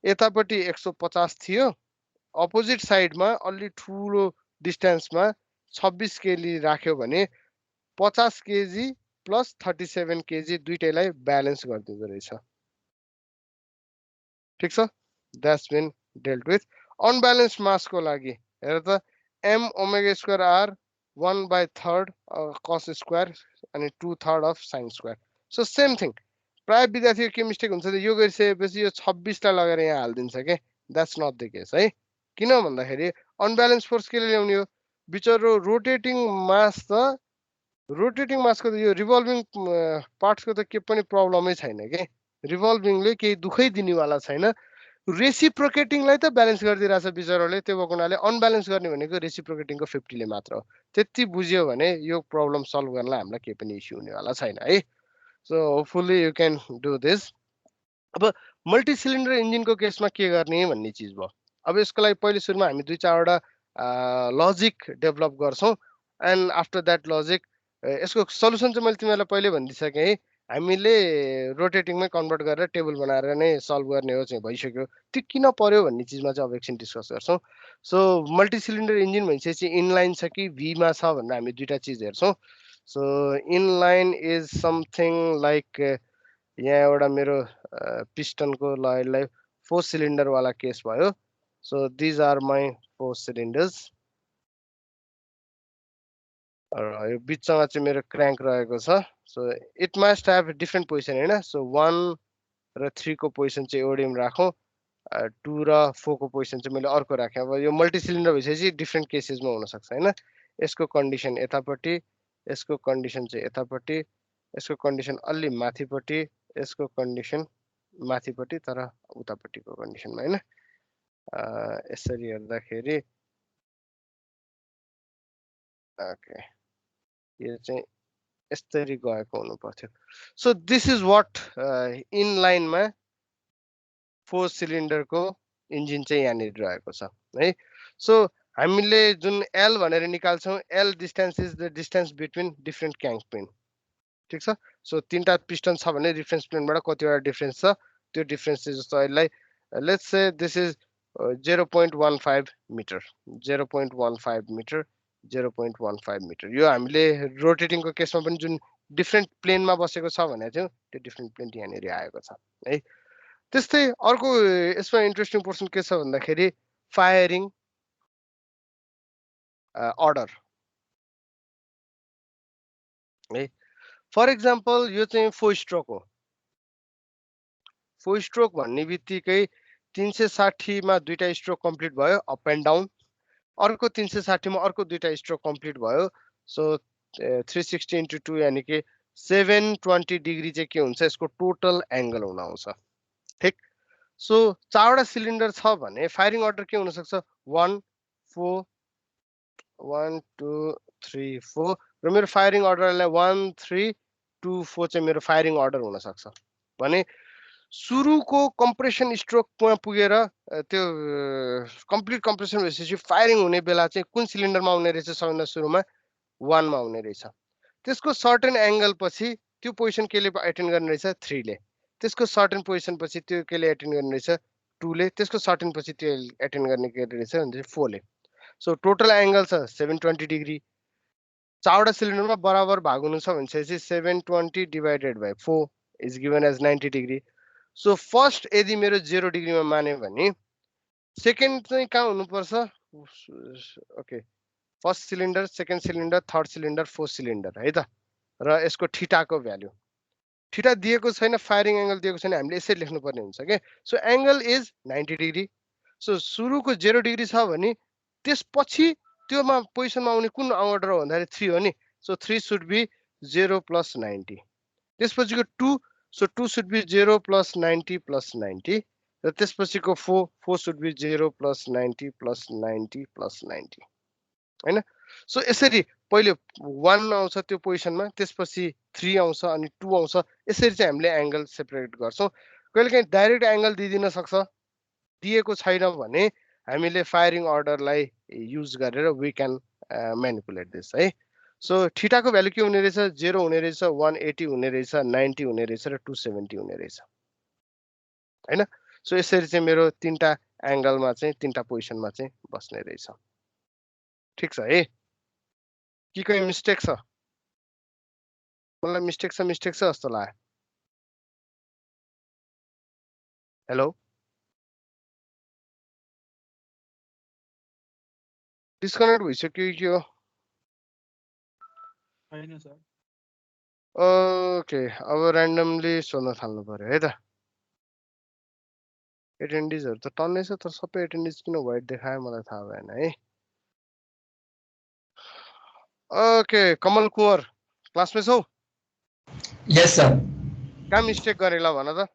यतापट्टि 150 थियो अपोजिट साइडमा अलि ठुलो डिस्टेन्समा 26 केजी राख्यो भने 50 केजी प्लस 37 केजी दुईटैलाई ब्यालेन्स गरिदिँदो रहेछ ठीक छ that's been dealt with unbalance मासको लागि हेर त m omega square r 1/3 cos square अनि 2/3 of sin square so same thing प्राय विद्यार्थीको के मिस्टेक हुन्छ यो गरिसकेपछि यो 26 लाई लगेर यहाँ हाल्दिन्छ के द्याट्स नट द केस है किन भन्दाखेरि अनब्यालेन्स फोर्स केले ल्याउने हो बिचरो रोटेटिङ मासको त यो रिभल्भिङ पार्ट्सको त के पनि प्रब्लमै छैन के रिभल्भिङले केही दुखै दिनेवाला छैन रेसिप्रोकेटिङलाई त ब्यालेन्स गरिदिरहेछ बिचरोले त्यो भएको हुनाले अनब्यालेन्स गर्ने भनेको रेसिप्रोकेटिङको 50 ले मात्र हो त्यति बुझ्यो भने यो प्रब्लम सल्भ गर्नलाई हामीलाई केही पनि इस्यु हुनेवाला छैन है so hopefully you can do this अब मल्टी सिलिन्डर इन्जिनको केसमा के गर्ने भन्ने चिज भयो अब यसको लागि पहिले सुरुमा हामी दुई चारवटा लजिक डेभलप गर्छौँ एन्ड आफ्टर द्याट लजिक यसको सल्युसन चाहिँ मैले तिमीहरूलाई पहिले भनिदिइसकेँ है हामीले रोटेटिङमै कन्भर्ट गरेर टेबल बनाएर नै सल्भ गर्ने हो चाहिँ भइसक्यो त्यो किन पर्यो भन्ने चिजमा चाहिँ अब एकछिन डिस्कस गर्छौँ सो मल्टी सिलिन्डर इन्जिन भइसकेपछि इनलाइन छ कि भीमा छ भनेर हामी दुईवटा चिज हेर्छौँ so inline is something like यहाँ एउटा मेरो पिस्टनको ल यसलाई 4 सिलिन्डरवाला केस भयो सो दिज आर माई 4 सिलिन्डर्स र यो बिचमा चाहिँ मेरो क्र्याङ्क रहेको छ so it must have different position होइन सो 1 र 3 को पोजिसन चाहिँ एउटैमा राखौँ 2 र 4 को पोजिसन चाहिँ मैले अर्को राखेँ अब यो मल्टी सिलिन्डर भइसकेपछि डिफ्रेन्ट केसेसमा हुनसक्छ होइन यसको कन्डिसन यतापट्टि यसको कन्डिसन चाहिँ यतापट्टि यसको कन्डिसन अलि माथिपट्टि यसको कन्डिसन माथिपट्टि तर उतापट्टिको कन्डिसनमा होइन यसरी हेर्दाखेरि ओके यो चाहिँ यसरी गएको हुनु पर्थ्यो सो दिस इज वाट इनलाइनमा 4 सिलिन्डरको इन्जिन चाहिँ यहाँनिर रहेको छ है सो हामीले जुन एल भनेर निकाल्छौँ L distance is the distance between different crank pin ठिक छ सो तीनटा पिस्टन छ भने रिफरेन्स प्लेनबाट कतिवटा डिफ्रेन्स छ त्यो डिफ्रेन्स चाहिँ जस्तो यसलाई let's say this is 0.15 metre 0.15 metre 0.15 metre यो हामीले रोटेटिङको केसमा पनि जुन डिफ्रेन्ट प्लेनमा बसेको छ भने चाहिँ त्यो डिफ्रेन्ट प्लेन यहाँनिर आएको छ है त्यस्तै अर्को यसमा इन्ट्रेस्टिङ पोर्सन के छ भन्दाखेरि फायरिङ अर्डर है फर इक्जाम्पल यो चाहिँ 4 स्ट्रोक हो 4 स्ट्रोक भन्ने बित्तिकै 360 मा दुईटा स्ट्रोक कम्प्लिट भयो अप एन्ड डाउन अर्को 360 मा अर्को दुईटा स्ट्रोक कम्प्लिट भयो सो 360 इन्टु 2 यानि कि 720 डिग्री चाहिँ के हुन्छ यसको टोटल एङ्गल हुन आउँछ ठिक सो चारवटा सिलिन्डर छ भने फायरिङ अर्डर के हुनसक्छ 1 4 1 2 3 4 र मेरो फायरिङ अर्डरलाई 1 3 2 4 चाहिँ मेरो फायरिङ अर्डर हुनसक्छ भने सुरुको कम्प्रेसन स्ट्रोकमा पुगेर त्यो कम्प्लिट कम्प्रेसन भइसकेपछि फायरिङ हुने बेला चाहिँ कुन सिलिन्डरमा आउने रहेछ सबभन्दा सुरुमा 1 मा आउने रहेछ त्यसको सर्टेन एङ्गल पछि त्यो पोजिसन केले एटेन्ड गर्ने रहेछ 3 ले त्यसको सर्टेन पोजिसन पछि त्यो केले एटेन्ड गर्ने रहेछ 2 ले त्यसको सर्टेन पछि त्यो एटेन्ड गर्ने के रहेछ भने 4 ले सो टोटल एङ्गल छ 720 डिग्री चारवटा सिलिन्डरमा बराबर भाग हुनु छ भनेपछि 720 divided by 4 is given as 90 degree so first यदि मेरो 0 डिग्रीमा मान्यो भने सेकेन्ड चाहिँ कहाँ हुनुपर्छ okay first cylinder second cylinder third cylinder fourth cylinder है त र यसको ठिटाको भ्यालु ठिटा दिएको छैन फायरिङ एङ्गल दिएको छैन हामीले यसरी लेख्नुपर्ने हुन्छ के so angle is 90 degree so सुरुको 0 डिग्री छ भने त्यसपछि त्योमा पोजिसनमा आउने कुन अर्डर हो भन्दाखेरि 3 हो नि सो 3 सुड बी 0 प्लस 90 त्यसपछिको 2 so 2 should be 0 plus 90 plus 90 र त्यसपछिको 4 4 should be 0 plus 90 plus 90 plus 90 हैन सो यसरी पहिले 1 आउँछ त्यो पोजिसनमा त्यसपछि 3 आउँछ अनि 2 आउँछ यसरी चाहिँ हामीले एङ्गल सेपरेट गर्छौँ कहिलेकाहीँ डाइरेक्ट एङ्गल दिइदिन सक्छ दिएको छैन भने हामीले फायरिङ अर्डरलाई युज गरेर वी क्यान म्यानिपुलेट दिस है सो ठिटाको भ्यालु के हुने रहेछ 0 हुने रहेछ 180 हुने रहेछ 90 हुने रहेछ र 270 हुने रहेछ हैन सो यसरी चाहिँ मेरो तीनटा एङ्गलमा चाहिँ तीनटा पोजिसनमा चाहिँ बस्ने रहेछ ठीक छ है कि कुनै मिस्टेक छ मलाई मिस्टेक छ जस्तो लाग्यो हेलो डिस्कनेक्ट भइसक्यो कि हो होइन सर ओके अब ऱ्यान्डमली सोध्न थाल्नु पर्यो है त एटेन्डिजहरू त टन्नै छ तर सबै एटेन्डिज किन वाइट देखायो मलाई थाहा भएन है ओके कमल कुँवर क्लासमा छौ यस सर कहाँ मिस्टेक गरे ल भन त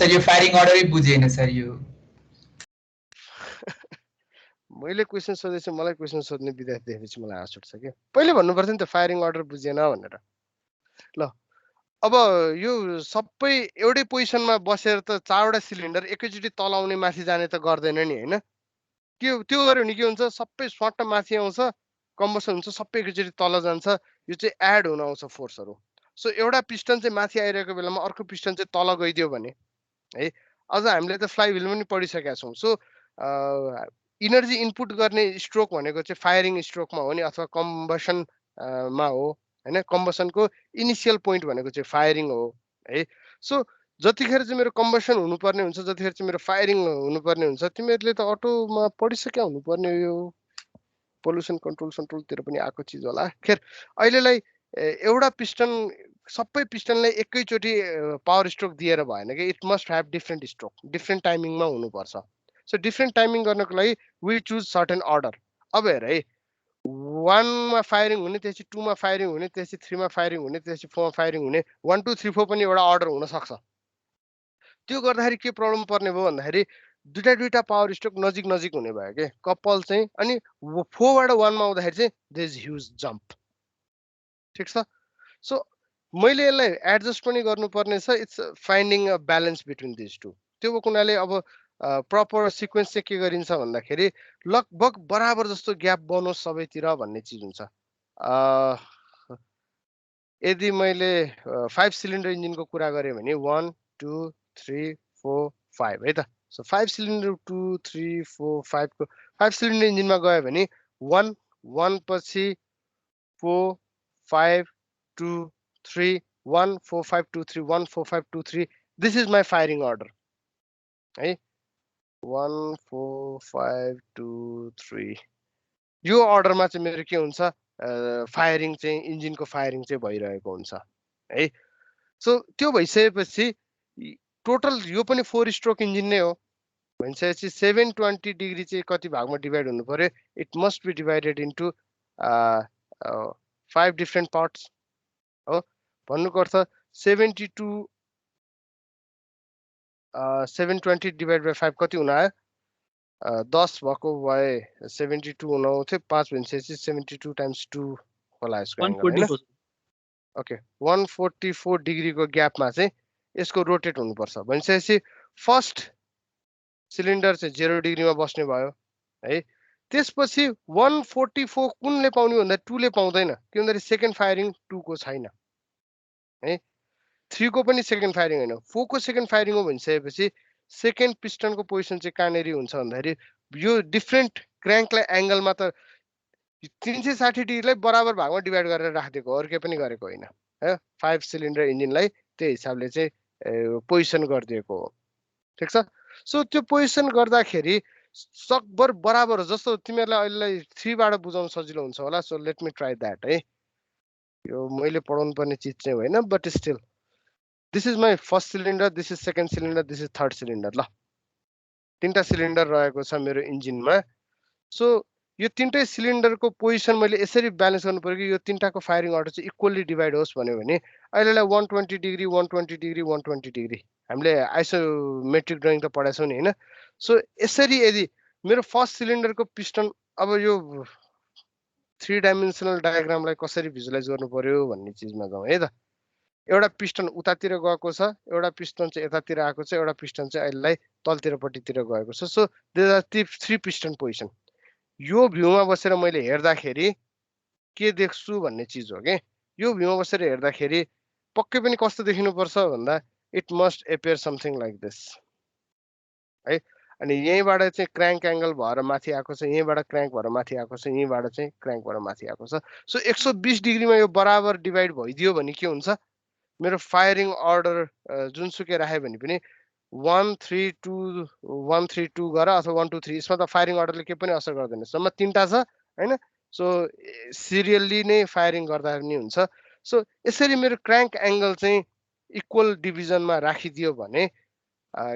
सर यो फायरिङ अर्डरै बुझेन सर यो मैले क्वेसन सोधेछु मलाई क्वेसन सोध्ने विद्यार्थी देखेपछि मलाई हाँस उठ्छ क्या पहिले भन्नु पर्थ्यो नि त फायरिङ अर्डर बुझेन भनेर ल अब यो सबै एउटै पोजिसनमा बसेर त 4वटा सिलिन्डर एकैचोटि तलाउने माथि जाने त गर्दैन नि हैन त्यो गर्यो भने के हुन्छ सबै स्वाट माथि आउँछ कम्बसन हुन्छ सबै एकैचोटि तल जान्छ यो चाहिँ एड हुन आउँछ फोर्सहरू सो एउटा पिस्टन चाहिँ माथि आइरहेको बेलामा अर्को पिस्टन चाहिँ तल गइदियो भने है अझ हामीले त फ्लाइ व्हील पनि पढिसकेका छौँ सो इनर्जी इनपुट गर्ने स्ट्रोक भनेको चाहिँ फायरिङ स्ट्रोकमा हो नि अथवा कम्बसन मा हो हैन कम्बसनको इनिसियल पोइन्ट भनेको चाहिँ फायरिङ हो है सो जतिखेर चाहिँ मेरो कम्बसन हुनुपर्ने हुन्छ जतिखेर चाहिँ मेरो फायरिङ हुनुपर्ने हुन्छ तिमीहरूले त अटोमा पढिसक्या हुनुपर्ने यो पोल्युसन कन्ट्रोल सन्ट्रोलतिर पनि आएको चिज होला खेर अहिलेलाई एउटा पिस्टन सबै पिस्टनलाई एकैचोटि पावर स्ट्रोक दिएर भएन कि it must have different stroke different टाइमिङमा हुनुपर्छ सो डिफ्रेन्ट टाइमिङ गर्नको लागि वी चुज सर्टेन अर्डर अब हेर है 1मा फायरिङ हुने त्यसपछि 2मा फायरिङ हुने त्यसपछि 3मा फायरिङ हुने त्यसपछि 4मा फायरिङ हुने 1 2 3 4 पनि एउटा अर्डर हुन सक्छ त्यो गर्दाखेरि के प्रब्लम पर्ने भयो भन्दाखेरि दुईटा पावर स्ट्रोक नजिक नजिक हुने भयो के कपल चाहिँ अनि 4बाट 1मा आउँदाखेरि चाहिँ देयर इज ह्युज जम्प ठिक छ सो मैले यसलाई एडजस्ट पनि गर्नुपर्ने छ it's finding a balance between this two त्यो हुनाले अब प्रपर सिक्वेन्स चाहिँ के गरिन्छ भन्दाखेरि लगभग बराबर जस्तो ग्याप बनोस् सबैतिर भन्ने चिज हुन्छ यदि मैले 5 सिलिन्डर इन्जिनको कुरा गरेँ भने 1 2 3 4 5 है त सो 5 सिलिन्डर 2 3 4 5 को 5 सिलिन्डर इन्जिनमा गयो भने 1 1 पछि 4 5 2 3 1 4 5 2 3 1 4 5 2 3 this is my firing order है 1 4 5 2 3 यो अर्डरमा चाहिँ मेरो के हुन्छ फायरिङ चाहिँ इन्जिनको फायरिङ चाहिँ भइरहेको हुन्छ है सो त्यो भइसकेपछि टोटल यो पनि 4 स्ट्रोक इन्जिन नै हो भनिसकेपछि 720 डिग्री चाहिँ कति भागमा डिभाइड हुनु पर्यो it must be divided into 5 different parts हो भन्नुको अर्थ 72 720 डिभाइड बाई 5 कति हुन आयो 10 भएको भए 72 हुन आउँथ्यो 5 भनिसकेपछि 72 टाइम्स 2 होला यसको एङ्गल होइन 144 ओके 144 डिग्रीको ग्यापमा चाहिँ यसको रोटेट हुनुपर्छ भनिसकेपछि फर्स्ट सिलिन्डर चाहिँ 0 डिग्रीमा बस्ने भयो है त्यसपछि 144 कुनले पाउने भन्दा 2 ले पाउँदैन के भन्दाखेरि सेकेन्ड फायरिङ 2 को छैन है 3 को पनि सेकेन्ड फायरिङ होइन 4 को सेकेन्ड फायरिङ हो भनिसकेपछि सेकेन्ड पिस्टनको पोजिसन चाहिँ कहाँनिर हुन्छ भन्दाखेरि यो डिफ्रेन्ट क्र्याङ्कलाई एङ्गलमा त 360 डिग्रीलाई बराबर भागमा डिभाइड गरेर राखिदिएको अरू केही पनि गरेको होइन है 5 सिलिन्डर इन्जिनलाई त्यही हिसाबले चाहिँ पोजिसन गरिदिएको हो ठिक छ सो त्यो पोजिसन गर्दाखेरि सकभर बराबर जस्तो तिमीहरूलाई अहिलेलाई 3बाट बुझाउन सजिलो हुन्छ होला so let me try that है यो मैले पढाउनु पर्ने चिज चाहिँ होइन but still this is my first cylinder this is second cylinder this is third cylinder ल 3टा सिलिन्डर रहेको छ मेरो इन्जिनमा सो यो 3टै सिलिन्डरको पोजिसन मैले यसरी ब्यालेन्स गर्नु पर्यो कि यो 3टाको फायरिङ अर्डर चाहिँ इक्वल्ली डिभाइड होस् भन्यो भने अहिलेलाई 120 डिग्री 120 डिग्री 120 डिग्री हामीले आइसोमेट्रिक ड्रइङ त पढाएको छौँ नि होइन सो यसरी यदि मेरो फर्स्ट सिलिन्डरको पिस्टन अब यो 3 डाइमेन्सनल डायग्रामलाई कसरी भिजुलाइज गर्नु पर्यो भन्ने चिजमा जाउँ है त एउटा पिस्टन उतातिर गएको छ एउटा पिस्टन चाहिँ यतातिर आएको छ एउटा पिस्टन चाहिँ अहिलेलाई तलतिरपट्टितिर गएको छ so there are 3 piston position यो भ्यूमा बसेर मैले हेर्दाखेरि के देख्छु भन्ने चिज हो के यो भ्यूमा बसेर हेर्दाखेरि पक्कै पनि कस्तो देखिनुपर्छ भन्दा it must appear something like this है अनि यहीँबाट चाहिँ क्र्याङ्क एङ्गल भएर माथि आएको छ यहीँबाट क्र्याङ्क भएर माथि आएको छ यहीँबाट चाहिँ क्र्याङ्क भएर माथि आएको छ सो 120 डिग्रीमा यो बराबर डिभाइड भइदियो भने के हुन्छ मेरो फायरिङ अर्डर जुनसुकै राख्यो भने पनि 1 3 2 1 3 2 गर अथवा 1 2 3 यसमा त फायरिङ अर्डरले केही पनि असर गर्दैन सम्म 3टा छ होइन सो सिरियल्ली नै फायरिङ गर्दा पनि हुन्छ सो यसरी मेरो क्र्याङ्क एङ्गल चाहिँ इक्वल डिभिजनमा राखिदियो भने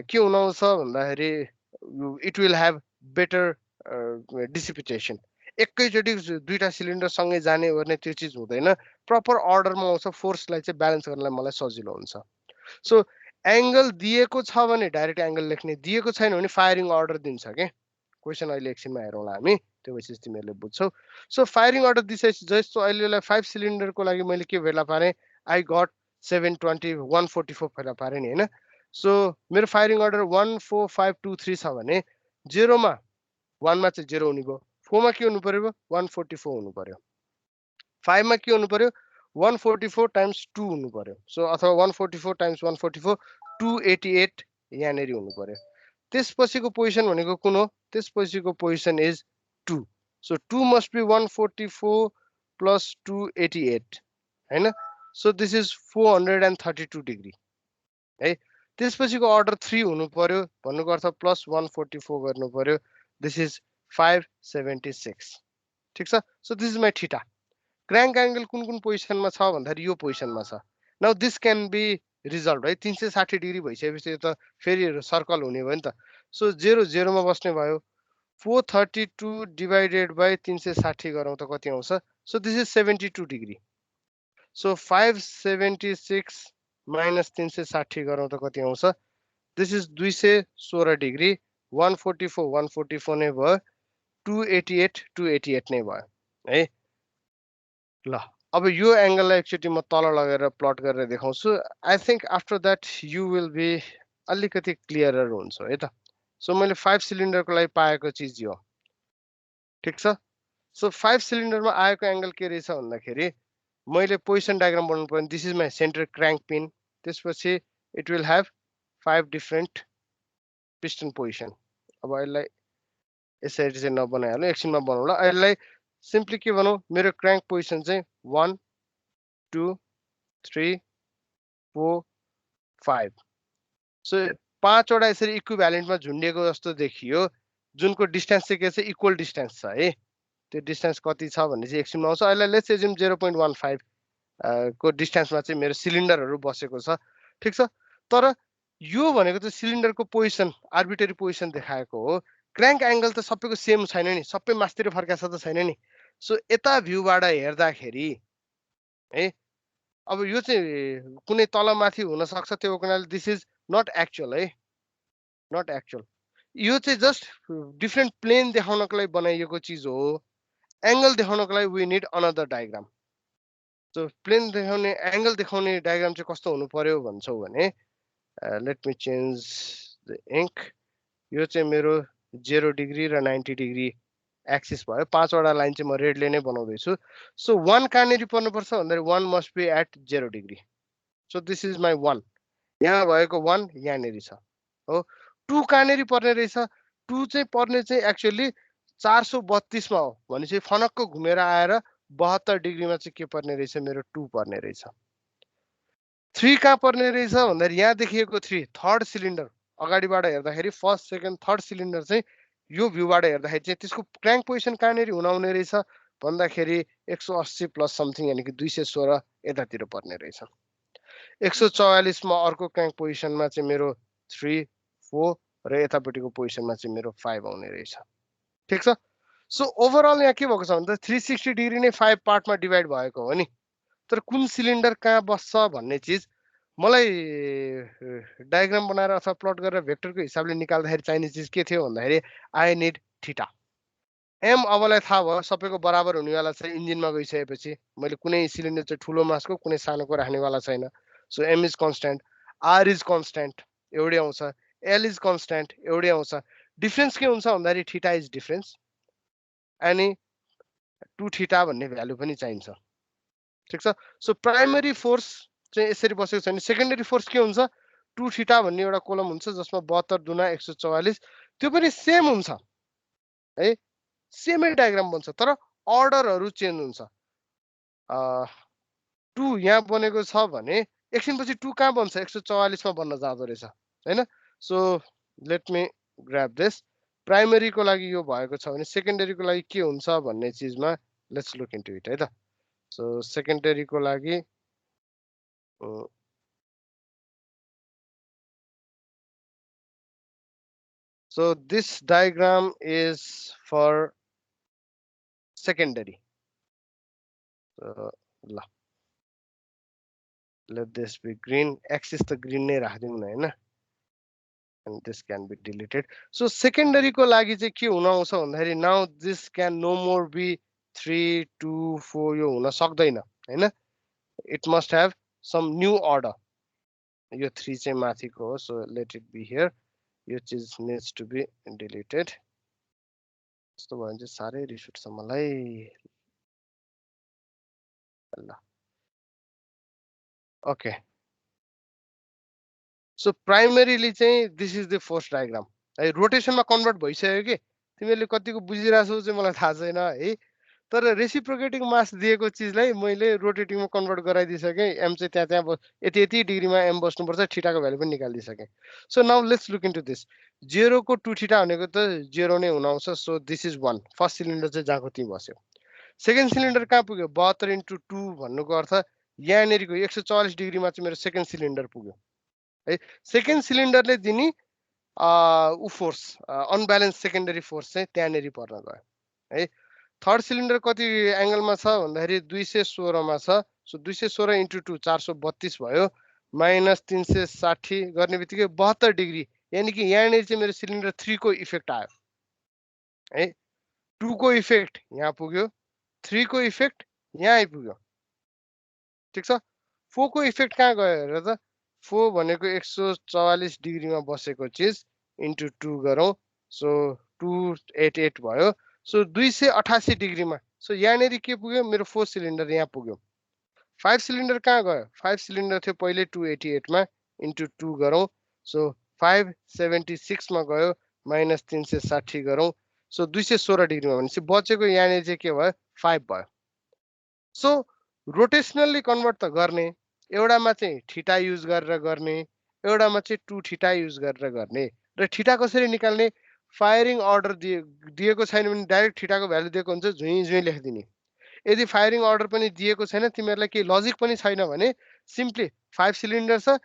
के हुन आउँछ भन्दाखेरि इट विल ह्याभ बेटर डिसिपिटेसन एकैचोटि दुईटा सिलिन्डर सँगै जाने गर्ने त्यो चिज हुँदैन प्रपर अर्डरमा आउँछ फोर्सलाई चाहिँ ब्यालेन्स गर्नलाई मलाई सजिलो हुन्छ सो एङ्गल दिएको छ भने डाइरेक्ट एङ्गल लेख्ने दिएको छैन भने फायरिङ अर्डर दिन्छ के क्वेसन अहिले एकछिनमा हेरौँला हामी त्यो भएपछि तिमीहरूले बुझ्छौ सो फायरिङ अर्डर दिइसकेपछि जस्तो अहिलेलाई 5 सिलिन्डरको लागि मैले के भेला पारेँ आई गट 720 144 फेला पारे नि हैन सो मेरो फायरिङ अर्डर 14523 छ भने 0 मा 1 मा चाहिँ 0 हुनु भयो 4 मा के हुनु पर्यो 144 हुनु पर्यो 5 मा के हुनु पर्यो 144 टाइम्स 2 हुनु पर्यो सो अथवा 144 टाइम्स 144 288 यहाँनेरि हुनु पर्यो त्यसपछिको पोजिसन भनेको कुन हो त्यसपछिको position is 2 so 2 must be 144 plus 288 हैन सो दिस इज 432 डिग्री है त्यसपछिको अर्डर 3 हुनु पर्यो भन्नुको अर्थ प्लस 144 गर्नु पर्यो दिस इज 576 ठीक छ so this is my theta crank angle कुन कुन पोजिसनमा छ भन्दाखेरि यो पोजिसनमा छ now this can be resolve है 360 डिग्री भइसकेपछि त फेरि सर्कल हुने भयो नि त सो 0 0 मा बस्ने भयो 432 डिवाइडेड बाई 360 गरौँ त कति आउँछ so this is 72 degree so 576 minus 360 गरौँ त कति आउँछ दिस इज 216 डिग्री 144 144 नै भयो 288 288 नै भयो है ल अब यो एंगललाई एकचोटि म तल लगेर प्लट गरेर देखाउँछु I think after that you will be अलिकति क्लियरर हुन्छ है त सो मैले 5 सिलिन्डरको लागि पाएको चिज यो ठीक छ सो 5 सिलिन्डरमा आएको एंगल के रहेछ भन्दाखेरि मैले पोजिसन डायग्राम बनाउनु पर्यो this is my centre crank pin त्यसपछि it will have 5 different piston position अब यसलाई यसरी चाहिँ नबनाइहाल्नु एकछिनमा बनाउला यसलाई सिम्पली के भनौँ मेरो क्र्याङ्क पोजिसन चाहिँ 1 2 3 4 5 सो 5 वटा यसरी इक्विभ्यालेन्टमा झुन्डिएको जस्तो देखियो जुनको डिस्टेन्स चाहिँ के छ इक्वल डिस्टेन्स छ है त्यो डिस्टेन्स कति छ भन्ने चाहिँ एकछिनमा आउँछ अहिले लेट्स एज्युम 0.15 को डिस्टेन्समा चाहिँ मेरो सिलिन्डरहरू बसेको छ ठीक छ तर यो भनेको चाहिँ सिलिन्डरको पोजिसन आर्बिट्रेरी पोजिसन देखाएको हो क्र्याङ्क एंगल त सबैको सेम छैन नि सबै मास्तिर फर्केको छ त छैन नि सो यता भ्यूबाट हेर्दाखेरि है अब यो चाहिँ कुनै तल माथि हुन सक्छ त्यो हुनाले दिस इज नट एक्चुअल है नट एक्चुअल यो चाहिँ जस्ट डिफरेन्ट प्लेन देखाउनको लागि बनाइएको चिज हो एंगल देखाउनको लागि we need another diagram so plane देखाउने एंगल देखाउने डायग्राम चाहिँ कस्तो हुनु पर्यो भन्छौ भने let me change the ink यो चाहिँ मेरो 0 डिग्री र 90 डिग्री एक्सिस भयो 5 वटा लाइन चाहिँ म रेडले नै बनाउँदैछु सो 1 कहाँनेरि पर्नुपर्छ भन्दाखेरि 1 must be at 0 degree so this is my 1 यहाँ भएको 1 यहाँनेरि छ हो 2 कहाँनेरि पर्ने रहेछ 2 चाहिँ पर्ने चाहिँ एक्चुअली 432 मा हो भने चाहिँ फनक्क घुमेर आएर 72 डिग्रीमा चाहिँ के पर्ने रहेछ मेरो 2 पर्ने रहेछ 3 कहाँ पर्ने रहेछ भन्दाखेरि यहाँ देखिएको 3 थर्ड सिलिन्डर अगाडिबाट हेर्दाखेरि फर्स्ट सेकेन्ड थर्ड सिलिन्डर चाहिँ यो भ्यूबाट हेर्दाखेरि चाहिँ त्यसको क्र्याङ्क पोजिसन कहाँनेरि हुन आउने रहेछ भन्दाखेरि 180 प्लस समथिङ यानि कि 216 यतातिर पर्ने रहेछ 144 मा अर्को क्र्याङ्क पोजिसनमा चाहिँ मेरो 3 4 र यतापट्टिको पोजिसनमा चाहिँ मेरो 5 आउने रहेछ ठीक छ सो ओभरअल यहाँ के भएको छ भन्दा 360 डिग्री नै 5 पार्टमा डिभाइड भएको हो नि तर कुन सिलिन्डर कहाँ बस्छ भन्ने चिज मलाई डायग्राम बनाएर अथवा प्लट गरेर भेक्टरको हिसाबले निकाल्दाखेरि चाहिने चिज के थियो भन्दाखेरि आई निड थीटा एम अबलाई थाहा भयो सबैको बराबर हुनेवाला छ इन्जिनमा गइसकेपछि मैले कुनै सिलिन्डर चाहिँ ठुलो मासको कुनै सानोको राख्नेवाला छैन so M is constant R is constant एउटै आउँछ एल इज कन्स्ट्यान्ट एउटै आउँछ डिफरेन्स के हुन्छ भन्दाखेरि थीटा इज डिफरेन्स अनि 2 थीटा भन्ने भ्यालु पनि चाहिन्छ ठीक छ सो प्राइमरी फोर्स चाहिँ यसरी बसेको छ भने सेकेन्डरी फोर्स के हुन्छ 2 थीटा भन्ने एउटा कोलम हुन्छ जसमा 72 दुना 144 त्यो पनि सेम हुन्छ है सेमै डायग्राम बन्छ तर अर्डरहरू चेन्ज हुन्छ 2 यहाँ बनेको छ भने एकछिनपछि 2 कहाँ बन्छ 144 मा बन्न जाँदो रहेछ हैन so let me grab this प्राइमरीको लागि यो भएको छ भने सेकेन्डरीको लागि के हुन्छ भन्ने चिजमा लेट्स लुक इन्टु इट है त सो सेकेन्डरीको लागि so this diagram is for secondary ल let this be green axis त green नै राख्दिउँ न हैन and this can be deleted so secondary को लागि चाहिँ के हुन आउँछ भन्दाखेरि now this can no more be 3 2 4 यो हुन सक्दैन हैन it must have some new order. यो 3 चाहिँ माथिको हो, so let it be here. यो चिज needs to be deleted. यस्तो भयो भने चाहिँ साह्रै रिस उठ्छ मलाई। ल ओके, सो प्राइमेरीली चाहिँ this is the force diagram है। रोटेसनमा कन्भर्ट भइसक्यो कि तिमीहरूले कतिको बुझिरहेछौ चाहिँ मलाई थाहा छैन है, तर रेसिप्रोकेटिङ मास दिएको चिजलाई मैले रोटेटिङमा कन्भर्ट गराइदिइसकेँ। एम चाहिँ त्यहाँ त्यहाँ यति यति डिग्रीमा एम बस्नुपर्छ, ठिटाको भ्यालु पनि निकालिदिइसकेँ। So now let's look into this. 0 को 2 ठिटा भनेको त 0 नै हुन आउँछ, so this is 1। First cylinder चाहिँ जहाँको त्यहीँ बस्यो। सेकेन्ड सिलिन्डर कहाँ पुग्यो? 72 × 2 भन्नुको अर्थ यहाँनिरको 144 डिग्रीमा चाहिँ मेरो सेकेन्ड सिलिन्डर पुग्यो है। सेकेन्ड सिलिन्डरले दिने ऊ फोर्स, अनब्यालेन्स सेकेन्डरी फोर्स चाहिँ त्यहाँनिर पर्न गयो है। थर्ड सिलिन्डर कति एङ्गलमा छ भन्दाखेरि 216 मा छ। सो 216 × 2 432 भयो, माइनस 360 गर्ने बित्तिकै 72 डिग्री, यानि कि यहाँनिर चाहिँ मेरो सिलिन्डर 3 को इफेक्ट आयो है। 2 को इफेक्ट यहाँ पुग्यो, 3 को इफेक्ट यहाँ आइपुग्यो, ठिक छ। 4 को इफेक्ट कहाँ गयो हेर त? 4 भनेको 144 डिग्रीमा बसेको चिज इन्टु 2 गरौँ, सो 288 भयो। सो 288 डिग्रीमा, सो यहाँनिर के पुग्यो? मेरो 4 सिलिन्डर यहाँ पुग्यो। 5 सिलिन्डर कहाँ गयो? 5 सिलिन्डर थियो पहिले 288 मा, इन्टु 2 गरौँ, सो 576 मा गयो, माइनस 360 गरौँ, सो 216 डिग्रीमा भनेपछि बचेको यहाँनिर चाहिँ के भयो? 5 भयो। सो रोटेसनल्ली कन्भर्ट त गर्ने, एउटामा चाहिँ ठिटा युज गरेर गर्ने, एउटामा चाहिँ 2 ठिटा युज गरेर गर्ने। र ठिटा कसरी निकाल्ने? फायरिङ अर्डर दिएको छैन भने डाइरेक्ट ठिटाको भ्यालु दिएको हुन्छ, झुइँ झुइँ लेखिदिने। यदि फायरिङ अर्डर पनि दिएको छैन, तिमीहरूलाई केही लजिक पनि छैन भने सिम्पली 5 सिलिन्डर छ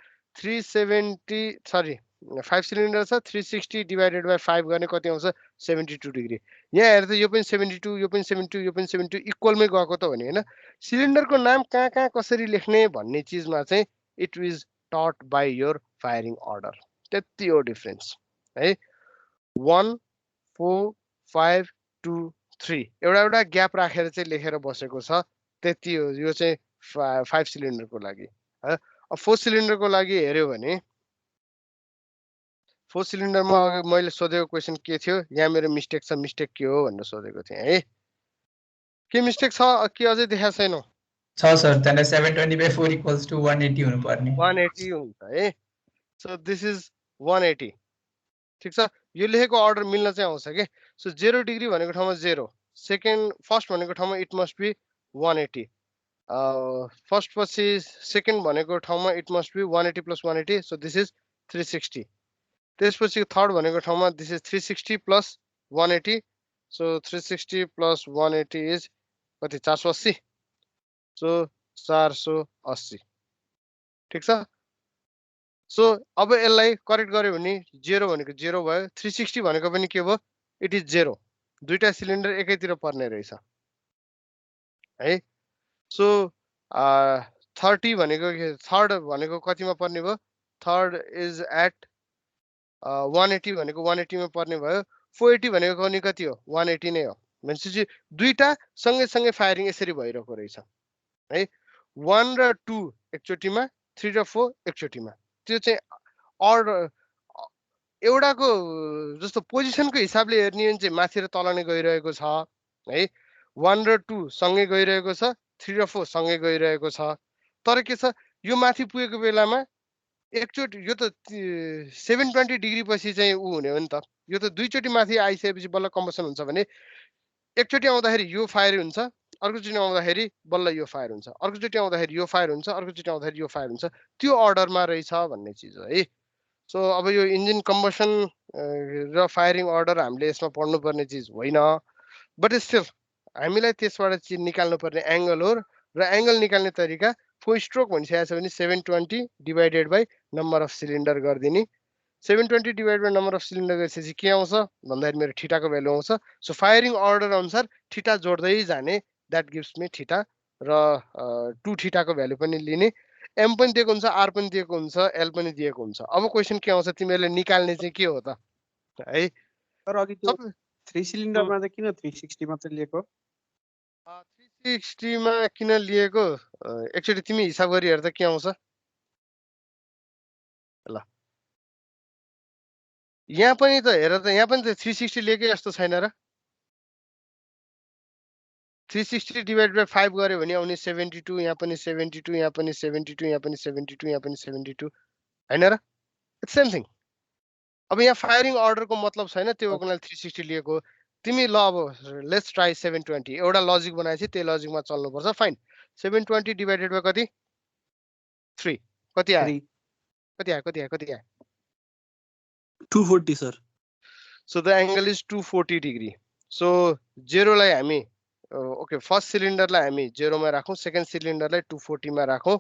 360 डिभाइडेड बाई 5 गर्ने कति आउँछ? 72 डिग्री। यहाँ हेर्दा यो पनि 72, यो पनि 72, यो पनि 72 इक्वलमै गएको त भने होइन। सिलिन्डरको नाम कहाँ कहाँ कसरी लेख्ने भन्ने चिजमा चाहिँ इट इज टट बाई योर फायरिङ अर्डर, त्यति हो डिफरेन्स है। 1 4 5 2 3 एउटा एउटा ग्याप राखेर चाहिँ लेखेर बसेको छ, त्यति हो। यो चाहिँ 5 सिलिन्डरको लागि है। अब 4 सिलिन्डरको लागि हेऱ्यो भने 4 सिलिन्डरमा अघि मैले सोधेको क्वेसन के थियो? यहाँ मेरो मिस्टेक छ, मिस्टेक के हो भनेर सोधेको थिएँ है। के मिस्टेक छ कि अझै देखाएको छैन? छ सर, त्यहाँ 720/4 इक्वल्स टु 180 हुनु पर्ने। 180 हुन्छ है। सो दिस इज 180, ठिक छ। यो लेखेको अर्डर मिल्न चाहिँ आउँछ के। सो 0 डिग्री भनेको ठाउँमा 0, सेकेन्ड फर्स्ट भनेको ठाउँमा इट मस्ट बी 180, फर्स्ट पछि सेकेन्ड भनेको ठाउँमा it must be 180 + 180, so this is 360। त्यसपछि थर्ड भनेको ठाउँमा दिस इज 360 + 180, सो 360 + 180 इज कति? 480, सो 480, ठिक छ। सो अब यसलाई करेक्ट गर्यो भने 0 भनेको 0 भयो, 360 भनेको पनि के भयो? It is 0। दुईटा सिलिन्डर एकैतिर पर्ने रहेछ है। सो 30 भनेको थर्ड भनेको कतिमा पर्ने भयो? थर्ड इज एट 180 भनेको 180 मा पर्ने भयो। 480 भनेको पनि कति हो? 180 नै हो। भनेपछि दुईटा सँगै फायरिङ यसरी भइरहेको रहेछ है। 1 र 2 एकचोटिमा, 3 र 4 एकचोटिमा। त्यो चाहिँ अर्डर एउटाको जस्तो पोजिसनको हिसाबले हेर्ने हो भने चाहिँ माथि र तल नै गइरहेको छ है। 1 र 2 सँगै गइरहेको छ, 3 र 4 सँगै गइरहेको छ। तर के छ? यो माथि पुगेको बेलामा एकचोटि यो त 720 डिग्री पछि चाहिँ ऊ हुने हो नि त। यो त दुईचोटि माथि आइसकेपछि बल्ल कम्बसन हुन्छ भने एकचोटि आउँदाखेरि यो फायर हुन्छ, अर्कोचोटि आउँदाखेरि बल्ल यो फायर हुन्छ, अर्कोचोटि आउँदाखेरि यो फायर हुन्छ, अर्कोचोटि आउँदाखेरि यो फायर हुन्छ। त्यो अर्डरमा रहेछ भन्ने चिज हो है। सो अब यो इन्जिन कम्बसन र फायरिङ अर्डर हामीले यसमा पढ्नुपर्ने चिज होइन, बट स्टिल हामीलाई त्यसबाट चिज निकाल्नुपर्ने एङ्गल हो। र एङ्गल निकाल्ने तरिका 4 स्ट्रोक भनिसकेको छ भने 720 divided by number of cylinder गरिदिने। 720 divide by number of cylinder गरेपछि के आउँछ भन्दाखेरि मेरो ठिटाको भ्यालु आउँछ। सो फायरिङ अर्डर अनुसार ठिटा जोड्दै जाने, द्याट गिभ्स मी ठिटा। र 2 ठिटाको भ्यालु पनि लिने, एम पनि दिएको हुन्छ, आर पनि दिएको हुन्छ, एल पनि दिएको हुन्छ। अब क्वेसन के आउँछ? तिमीहरूले निकाल्ने चाहिँ के हो त है। तर अघि त्यो 3 सिलिन्डरमा चाहिँ किन 360 मात्रै लिएको? 360 मा किन लिएको एकचोटि तिमी हिसाब गरी हेर्दा के आउँछ ल यहाँ पनि त हेर त यहाँ पनि त 360 लिएकै जस्तो छैन र 360 डिभाइड बाइ 5 गर्यो भने आउने 72 यहाँ पनि 72 यहाँ पनि 72 यहाँ पनि 72 यहाँ पनि 72 हैन र इट्स सेम थिङ अब यहाँ फायरिङ अर्डरको मतलब छैन त्यो हुनाले 360 लिएको तिमी ल अब लेट्स ट्राई 720 एउटा लजिक बनाएपछि त्यही लजिकमा चल्नुपर्छ फाइन 720 डिभाइडेड बाइ कति 3 कति आयो 3 कति आयो कति आयो कति आयो 240 sir So the angle is 240 degree. So 0 लाई हामी ओके फर्स्ट सिलिन्डरलाई हामी 0 मा राखौं सेकेन्ड सिलिन्डरलाई 240 मा राखौं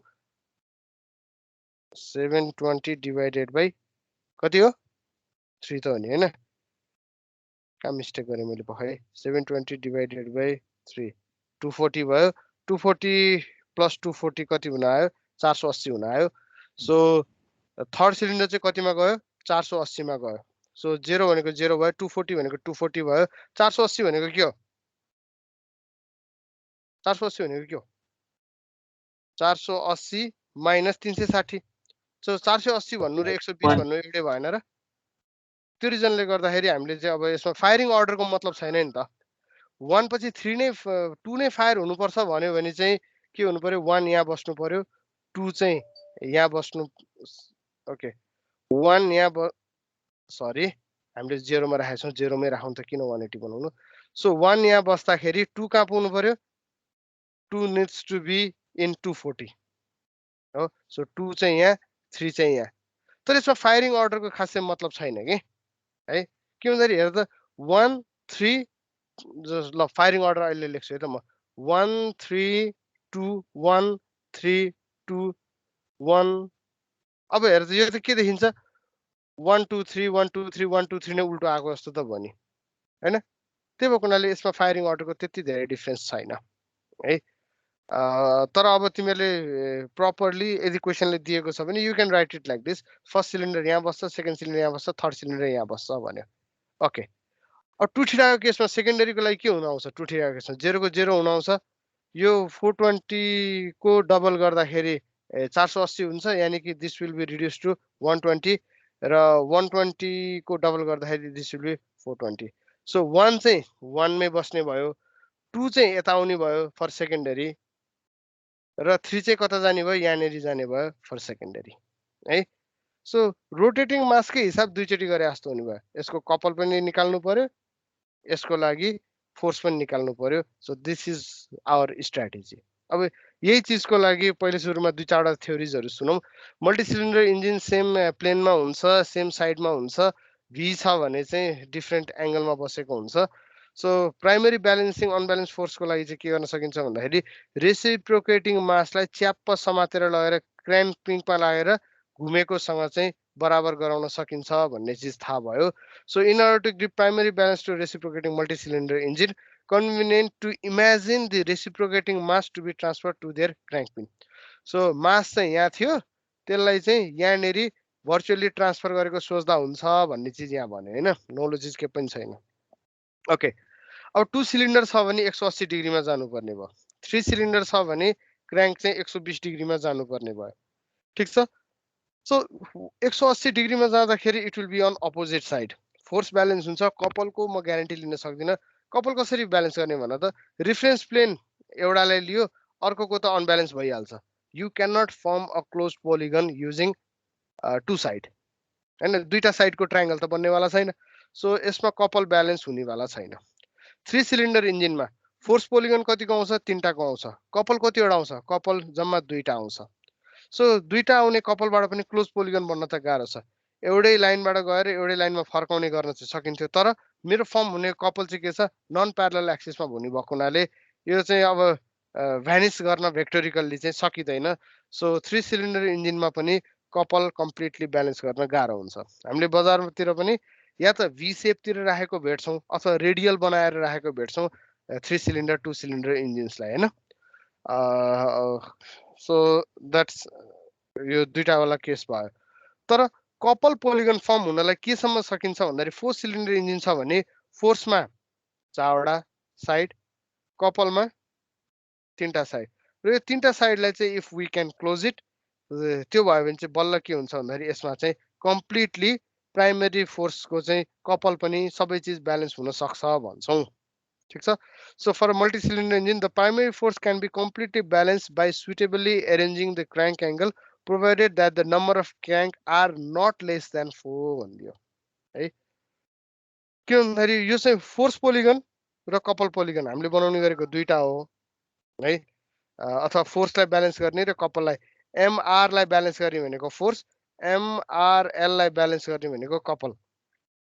720 डिवाइडेड बाइ कति हो 3 त हो नि हैन का मिस्टेक गरे मैले भए 720 डिवाइडेड बाइ 3 240 भयो 240 प्लस 240 कति हुन आयो 480 हुन आयो सो थर्ड सिलिन्डर चाहिँ कतिमा गयो 480 मा गयो सो 0 भनेको 0 भयो 240 भनेको 240 भयो 480 भनेको के हो 480 भनेको के हो 480 माइनस 360 सो 480 भन्नु र 120 भन्नु एउटै भएन र त्यो रिजनले गर्दाखेरि हामीले चाहिँ अब यसमा फायरिङ अर्डरको मतलब छैन नि त 1 पछि 3 नै 2 नै फायर हुनुपर्छ भन्यो भने चाहिँ के हुनु पर्यो 1 यहाँ बस्नु पर्यो 2 चाहिँ यहाँ बस्नु ओके 1 यहाँ सरी हामीले 0 मा राखेका छौं 0 मै राखौं त किन 180 बनाउनु सो 1 यहाँ बस्दाखेरि 2 कहाँ पुग्नु पर्यो 2 needs to be in 240 हो सो 2 चाहिँ यहाँ 3 चाहिँ यहाँ तर यसमा फायरिङ अर्डरको खासै मतलब छैन के है के भन्दाखेरि हेर त 1 3 ल फायरिङ अर्डर अहिले लेख्छु है त म 1 3 2 1 3 2 1 अब हेर त यो त के देखिन्छ 1 2 3 1 2 3 1 2 3 नै उल्टो आएको जस्तो त भयो नि हैन त्यही भएको हुनाले यसमा फायरिङ अर्डरको त्यति धेरै डिफरेन्स छैन है तर अब तिमीले प्रपरली यदि क्वेशनले दिएको छ भने you can write it like this first cylinder यहाँ बस्छ सेकेन्ड सिलिन्डर यहाँ बस्छ थर्ड सिलिन्डर यहाँ बस्छ भन्यो ओके अब टु ठिटाको केसमा सेकेन्डरीको लागि के हुन आउँछ टु ठिटाको केसमा 0 को 0 हुन आउँछ यो 420 को डबल गर्दाखेरि 480 हुन्छ यानी कि this will be reduce to 120 र 120 को डबल गर्दाखेरि दिस विल बी 420 सो 1 चाहिँ 1 मै बस्ने भयो 2 चाहिँ यता आउने भयो फर सेकेन्डरी र 3 चाहिँ कता जाने भयो यहाँनेरि जाने भयो फर सेकेन्डरी है सो रोटेटिङ मासकै हिसाब दुईचोटि गरे जस्तो हुने भयो यसको कपल पनि निकाल्नु पर्यो यसको लागि फोर्स पनि निकाल्नु पर्यो so this is our strategy अब यही चिजको लागि पहिले सुरुमा दुई चारवटा थ्योरिजहरू सुनौँ मल्टी सिलिन्डर इन्जिन सेम प्लेनमा हुन्छ सेम साइडमा हुन्छ भी छ भने चाहिँ डिफ्रेन्ट एङ्गलमा बसेको हुन्छ सो प्राइमेरी ब्यालेन्सिङ अनब्यालेन्स फोर्सको लागि चाहिँ के गर्न सकिन्छ भन्दाखेरि रेसिप्रोकेटिङ मासलाई च्याप्प समातेर लगेर क्र्याम्पिङमा लागेर घुमेकोसँग चाहिँ बराबर गराउन सकिन्छ भन्ने चिज थाहा भयो so in order to give primary balance to reciprocating multi cylinder engine convenient to imagine the reciprocating mass to be transferred to their crankpin. So mass चाहिँ यहाँ थियो त्यसलाई चाहिँ यहाँनेरि भर्चुअली ट्रान्सफर गरेको सोच्दा हुन्छ भन्ने चिज यहाँ भन्यो हैन नोलोजिज के पनि छैन ओके अब 2 सिलिन्डर छ भने 180 डिग्रीमा जानुपर्ने भयो 3 सिलिन्डर छ भने क्र्याङ्क चाहिँ 120 डिग्रीमा जानुपर्ने भयो ठीक छ सो 180 डिग्रीमा जाँदाखेरि it will be on opposite side force balance हुन्छ कपलको म ग्यारेन्टी लिन सक्दिनँ कपल कसरी ब्यालेन्स गर्ने भन त रिफरेन्स प्लेन एउटालाई लियो अर्कोको त अनब्यालेन्स भइहाल्छ you can not form a close polygon using two side हैन दुईटा साइडको ट्रायंगल त बन्नेवाला छैन सो यसमा कपल ब्यालेन्स हुनेवाला छैन 3 सिलिन्डर इन्जिनमा फोर्स पोलिगन कतिको आउँछ तीनटाको आउँछ कपल कतिवटा आउँछ कपल जम्मा दुईटा आउँछ सो दुईटा आउने कपलबाट पनि क्लोज पोलिगन बन्न त गाह्रो छ एउटै लाइनबाट गएर एउटै लाइनमा फर्काउने गर्न चाहिँ सकिन्थ्यो तर मेरो फर्म हुने कपल चाहिँ के छ नन प्यारलल एक्सिसमा हुने भएको हुनाले यो चाहिँ अब भ्यानिस गर्न भेक्टोरिकल्ली चाहिँ सकिँदैन सो 3 सिलिन्डर इन्जिनमा पनि कपल कम्प्लिटली ब्यालेन्स गर्न गाह्रो हुन्छ हामीले बजारतिर पनि या त भी सेपतिर राखेको भेट्छौँ अथवा रेडियल बनाएर राखेको भेट्छौँ 3 सिलिन्डर 2 सिलिन्डर इन्जिन्सलाई हैन सो द्याट्स यो दुईटा वाला केस भयो तर कपल पोलिगन फर्म हुनलाई केसम्म सकिन्छ भन्दाखेरि 4 सिलिन्डर इन्जिन छ भने फोर्समा चारवटा साइड कपलमा तीनटा साइड र यो तीनटा साइडलाई चाहिँ if we can close it त्यो भयो भने चाहिँ बल्ल के हुन्छ भन्दाखेरि यसमा चाहिँ कम्प्लिटली प्राइमेरी फोर्सको चाहिँ कपल पनि सबै चिज ब्यालेन्स हुन सक्छ भन्छौँ ठिक छ so for a multi-cylinder engine the primary force can be completely balanced by suitably arranging the crank angle provided that the number of crank are not less than 4 भनिदियो है के भन्दाखेरि यो चाहिँ फोर्स पोलिगन र कपल पोलिगन हामीले बनाउने गरेको दुईटा हो है अथवा फोर्सलाई ब्यालेन्स गर्ने र कपललाई एमआरलाई ब्यालेन्स गर्ने भनेको फोर्स एमआरएललाई ब्यालेन्स गर्ने भनेको कपल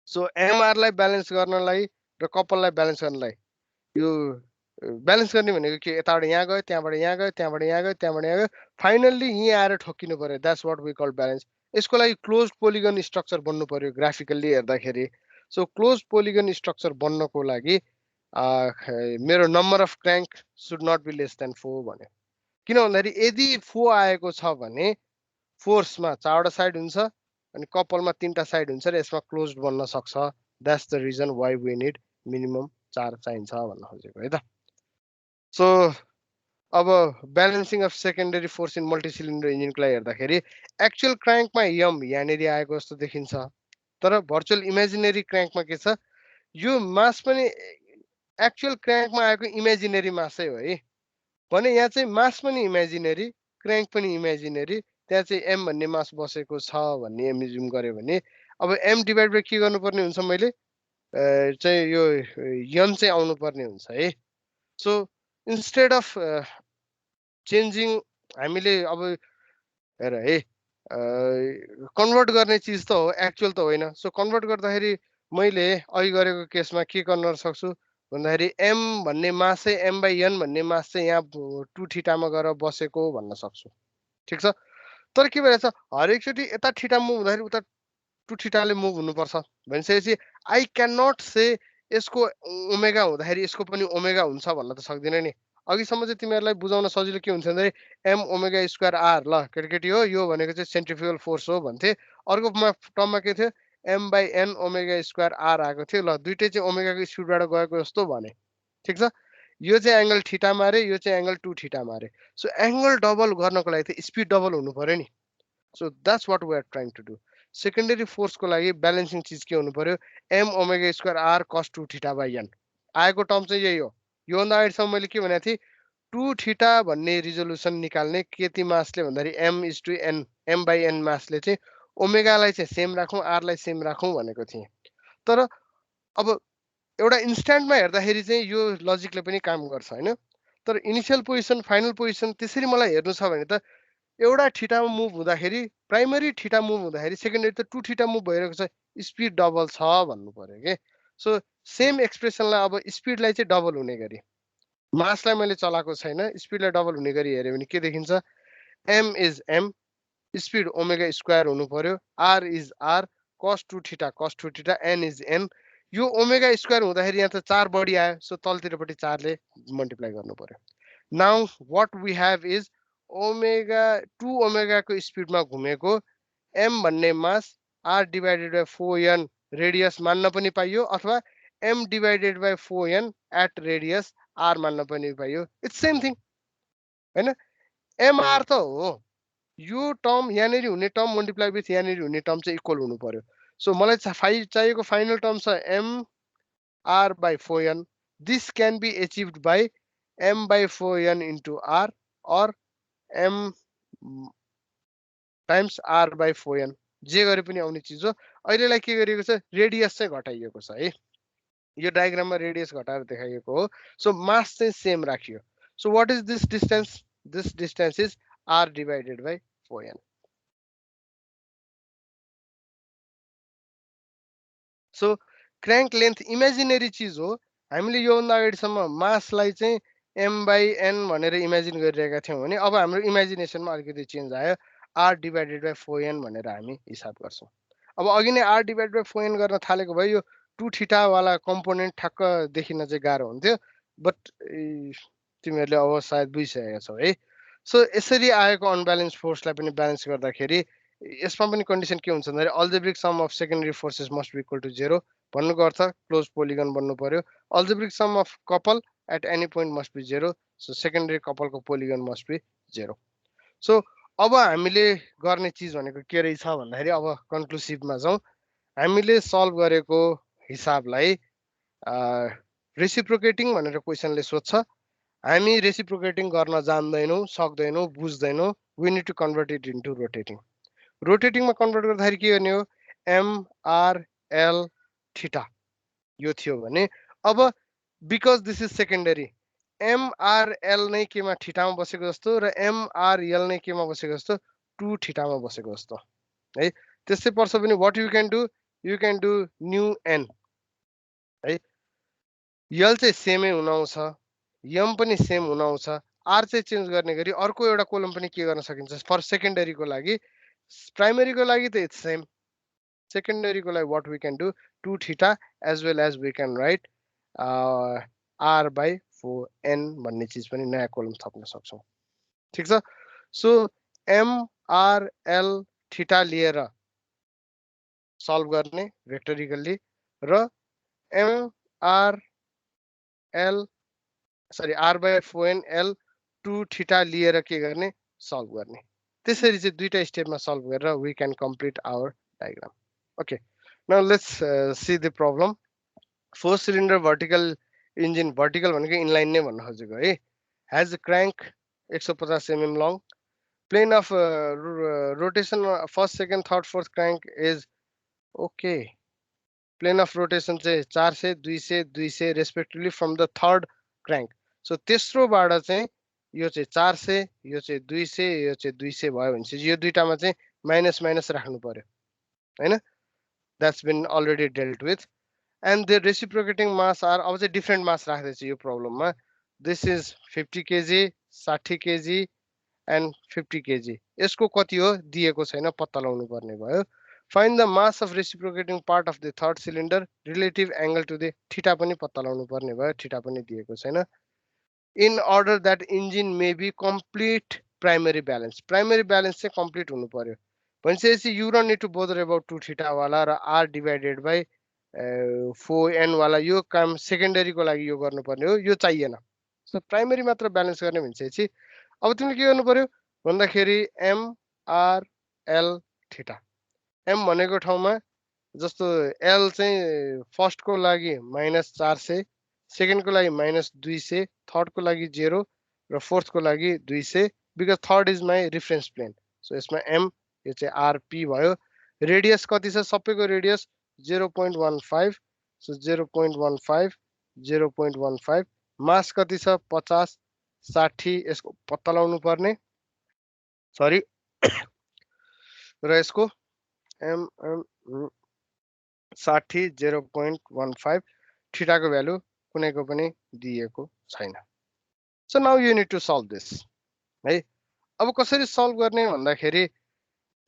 सो एमआरलाई ब्यालेन्स गर्नलाई र कपललाई ब्यालेन्स गर्नलाई यो ब्यालेन्स गर्ने भनेको के यताबाट यहाँ गयो त्यहाँबाट यहाँ गयो त्यहाँबाट यहाँ गयो त्यहाँबाट यहाँ गयो फाइनल्ली यहाँ आएर ठोकिनु पर्यो that's what we call balance यसको लागि क्लोज पोलिगन स्ट्रक्चर बन्नु पर्यो ग्राफिकल्ली हेर्दाखेरि सो क्लोज पोलिगन स्ट्रक्चर बन्नको लागि मेरो number of crank should not be less than 4 भन्यो किन भन्दाखेरि यदि 4 आएको छ भने फोर्समा 4वटा साइड हुन्छ अनि कपलमा 3टा साइड हुन्छ र यसमा क्लोज बन्न सक्छ that's the reason why we need minimum 4 चाहिन्छ भन्न खोजेको है त सो अब balancing of secondary force in multicylinder इन्जिनको लागि हेर्दाखेरि एक्चुअल क्र्याङ्कमा यम यहाँनिर आएको जस्तो देखिन्छ तर भर्चुअल इमेजिनेरी क्र्याङ्कमा के छ यो मास पनि एक्चुअल क्र्याङ्कमा आएको इमेजिनेरी मासै हो है भने यहाँ चाहिँ मास पनि इमेजिनेरी क्र्याङ्क पनि इमेजिनेरी त्यहाँ चाहिँ एम भन्ने मास बसेको छ भन्ने इमेजिन गर्यो भने अब एम डिभाइड बाइ के गर्नुपर्ने हुन्छ मैले चाहिँ यो यन चाहिँ आउनुपर्ने हुन्छ है सो इन्स्टेड अफ चेन्जिङ हामीले अब हेर है कन्भर्ट गर्ने चिज त हो एक्चुअल त होइन सो कन्भर्ट गर्दाखेरि मैले अघि गरेको केसमा के गर्न सक्छु भन्दाखेरि एम भन्ने मास चाहिँ एम बाई एन भन्ने मास चाहिँ यहाँ 2 थीटामा गएर बसेको भन्न सक्छु ठिक छ तर के भइरहेछ हरेकचोटि यता थीटा मुभ हुँदाखेरि उता 2 थीटाले मुभ हुनुपर्छ भनिसकेपछि आई क्यान नट से यसको ओमेगा हुँदाखेरि यसको पनि ओमेगा हुन्छ भन्न त सक्दिनँ नि अघिसम्म चाहिँ तिमीहरूलाई बुझाउन सजिलो के हुन्छ भन्दाखेरि एम ओमेगा स्क्वायर आर ल केटी हो यो भनेको चाहिँ सेन्ट्रिफ्युगल फोर्स हो भन्थे अर्को टर्ममा के थियो M by N omega square R आएको थियो ल दुइटै चाहिँ ओमेगाको स्पिडबाट गएको जस्तो भने ठिक छ यो चाहिँ एङ्गल थीटा मारे यो चाहिँ एङ्गल 2 थीटा मारे सो एङ्गल डबल गर्नको लागि त स्पिड डबल हुनु पर्यो नि so that's what we are trying to do secondary फोर्सको लागि ब्यालेन्सिङ चिज के हुनु पर्यो am omega square are cos 2 theta by an आएको टर्म चाहिँ यही हो योभन्दा अगाडिसम्म मैले के भनेको थिएँ 2 थीटा भन्ने रिजोल्युसन निकाल्ने केटी मासले भन्दाखेरि m is two n m by n मासले चाहिँ ओमेगालाई चाहिँ सेम राखौँ आरलाई सेम राखौँ भनेको थिएँ तर अब एउटा इन्स्ट्यान्टमा हेर्दाखेरि चाहिँ यो लजिकले पनि काम गर्छ होइन तर इनिसियल पोजिसन फाइनल पोजिसन त्यसरी मलाई हेर्नु छ भने त एउटा थीटामा मुभ हुँदाखेरि प्राइमरी थीटा मुभ हुँदाखेरि सेकेन्डरी त 2 थीटा मुभ भइरहेको छ स्पिड डबल छ भन्नु पर्यो के सो सेम एक्सप्रेसनलाई अब स्पिडलाई चाहिँ डबल हुने गरी मासलाई मैले चलाएको छैन स्पिडलाई डबल हुने गरी हेऱ्यो भने के देखिन्छ M is M speed omega square हुनु पर्यो R is R cos 2 theta N is N यो ओमेगा स्क्वायर हुँदाखेरि यहाँ त 4 बढी आयो सो तलतिरपट्टि 4 ले मल्टिप्लाई गर्नु पर्यो now what we have is omega 2 ओमेगाको स्पिडमा घुमेको एम भन्ने mass r divided by 4n radius मान्न पनि पाइयो अथवा m divided by 4n at radius r मान्न पनि पाइयो इट्स सेम थिङ हैन एमआर त हो यो टर्म यहाँनिर हुने टर्म मल्टिप्लाई विथ यहाँनिर हुने टर्म चाहिँ इक्वल हुनु पर्यो सो मलाई चाहिएको फाइनल टर्म छ m r by 4n this can be achieved by m by 4n into r or m times r by 4n जे गरे पनि आउने चिज हो अहिलेलाई के गरिएको छ रेडियस चाहिँ घटाइएको छ है यो डायग्राममा रेडियस घटाएर देखाइएको हो सो मास चाहिँ सेम राखियो so what is this distance is r divided by 4n so crank length imaginary चिज हो हामीले योभन्दा अगाडिसम्म मासलाई चाहिँ एम बाई एन भनेर इमेजिन गरिरहेका थियौँ भने अब हाम्रो इमेजिनेसनमा अलिकति चेन्ज आयो आर डिभाइडेड बाई 4n भनेर हामी हिसाब गर्छौँ अब अघि नै आर डिभाइड बाई 4n गर्न थालेको भए यो 2 थीटावाला कम्पोनेन्ट ठ्याक्क देखिन चाहिँ गाह्रो हुन्थ्यो बट तिमीहरूले अब सायद बुझिसकेका छौ है सो यसरी आएको अनब्यालेन्स फोर्सलाई पनि ब्यालेन्स गर्दाखेरि यसमा पनि कन्डिसन के हुन्छ भन्दाखेरि algebraic sum of secondary forces must be equal to 0 भन्नुको अर्थ क्लोज पोलिगन बन्नु पर्यो algebraic sum of couple at any point must be 0. So secondary couple को polygon must be 0. So अब हामीले गर्ने चीज भनेको के रहेछ भन्दाखेरि अब कन्क्लुसिभमा जाउँ हामीले सल्भ गरेको हिसाबलाई रेसिप्रोकेटिङ भनेर क्वेशनले सोध्छ हामी रेसिप्रोकेटिङ गर्न जान्दैनौँ सक्दैनौँ बुझ्दैनौँ we need to convert it into rotating रोटेटिङमा कन्भर्ट गर्दाखेरि के गर्ने हो एमआरएल थीटा यो थियो भने अब because this is secondary MRL नै केमा थीटामा बसेको जस्तो र एमआरएल नै केमा बसेको जस्तो 2 थीटामा बसेको जस्तो है त्यसै पर्छ भने what you can do new N है यल चाहिँ सेमै हुन आउँछ यम पनि सेम हुन आउँछ आर चाहिँ चेन्ज गर्ने गरी अर्को एउटा कोलम पनि के गर्न सकिन्छ फर सेकेन्डरीको लागि प्राइमरीको लागि त इट्स सेम सेकेन्डरीको लागि what we can do 2 theta as well as we can write R by 4n भन्ने चिज पनि नयाँ कोलम थप्न सक्छौँ ठिक छ सो एमआरएल थीटा लिएर सल्भ गर्ने भेक्टोरिकल्ली र MRL sorry r by 4n L 2 theta लिएर के गर्ने सल्भ गर्ने त्यसरी चाहिँ दुईटा स्टेपमा सल्भ गरेर we can complete our diagram okay now let's see the problem 4 cylinder vertical engine vertical भनेको इनलाइन नै भन्न खोजेको है has crank 150 mm long plane of rotation first second third fourth crank is okay plane of rotation चाहिँ 400 200 200 respectively from the third crank so तेस्रोबाट चाहिँ यो चाहिँ 400 यो चाहिँ 200 यो चाहिँ 200 भयो भने चाहिँ यो दुईटामा चाहिँ माइनस माइनस राख्नु पर्यो हैन that's been already dealt with and the reciprocating mass are अब चाहिँ डिफरेन्ट मास राख्दैछ यो प्रब्लममा this is 50 kg 60 kg and 50 kg यसको कति हो दिएको छैन पत्ता लगाउनु पर्ने भयो find the mass of reciprocating part of the third cylinder relative angle to the theta पनि पत्ता लगाउनु पर्ने भयो थीटा पनि दिएको छैन in order that engine may be complete primary balance चाहिँ complete हुनु पर्यो भनेपछि you don't need to bother about 2 theta वाला र r divided by 4n वाला यो काम सेकेन्डरीको लागि यो गर्नुपर्ने हो यो चाहिएन सो प्राइमरी मात्र ब्यालेन्स गर्ने भनेपछि अब तिमीले के गर्नु पर्यो भन्दाखेरि एमआरएल थीटा एम भनेको ठाउँमा जस्तो एल चाहिँ फर्स्टको लागि -400 सेकेन्डको लागि -200 थर्डको लागि 0 र फोर्थको लागि 200 because third is my reference plain so यसमा एम यो चाहिँ आरपी भयो रेडियस कति छ सबैको रेडियस 0.15 so 0.15 0.15 मास कति छ 50 60 यसको पत्ता लगाउनु पर्ने सरी र यसको एम 60 0.15 थीटाको भ्यालु कुनैको पनि दिएको छैन so now you need to solve this है अब कसरी सल्भ गर्ने भन्दाखेरि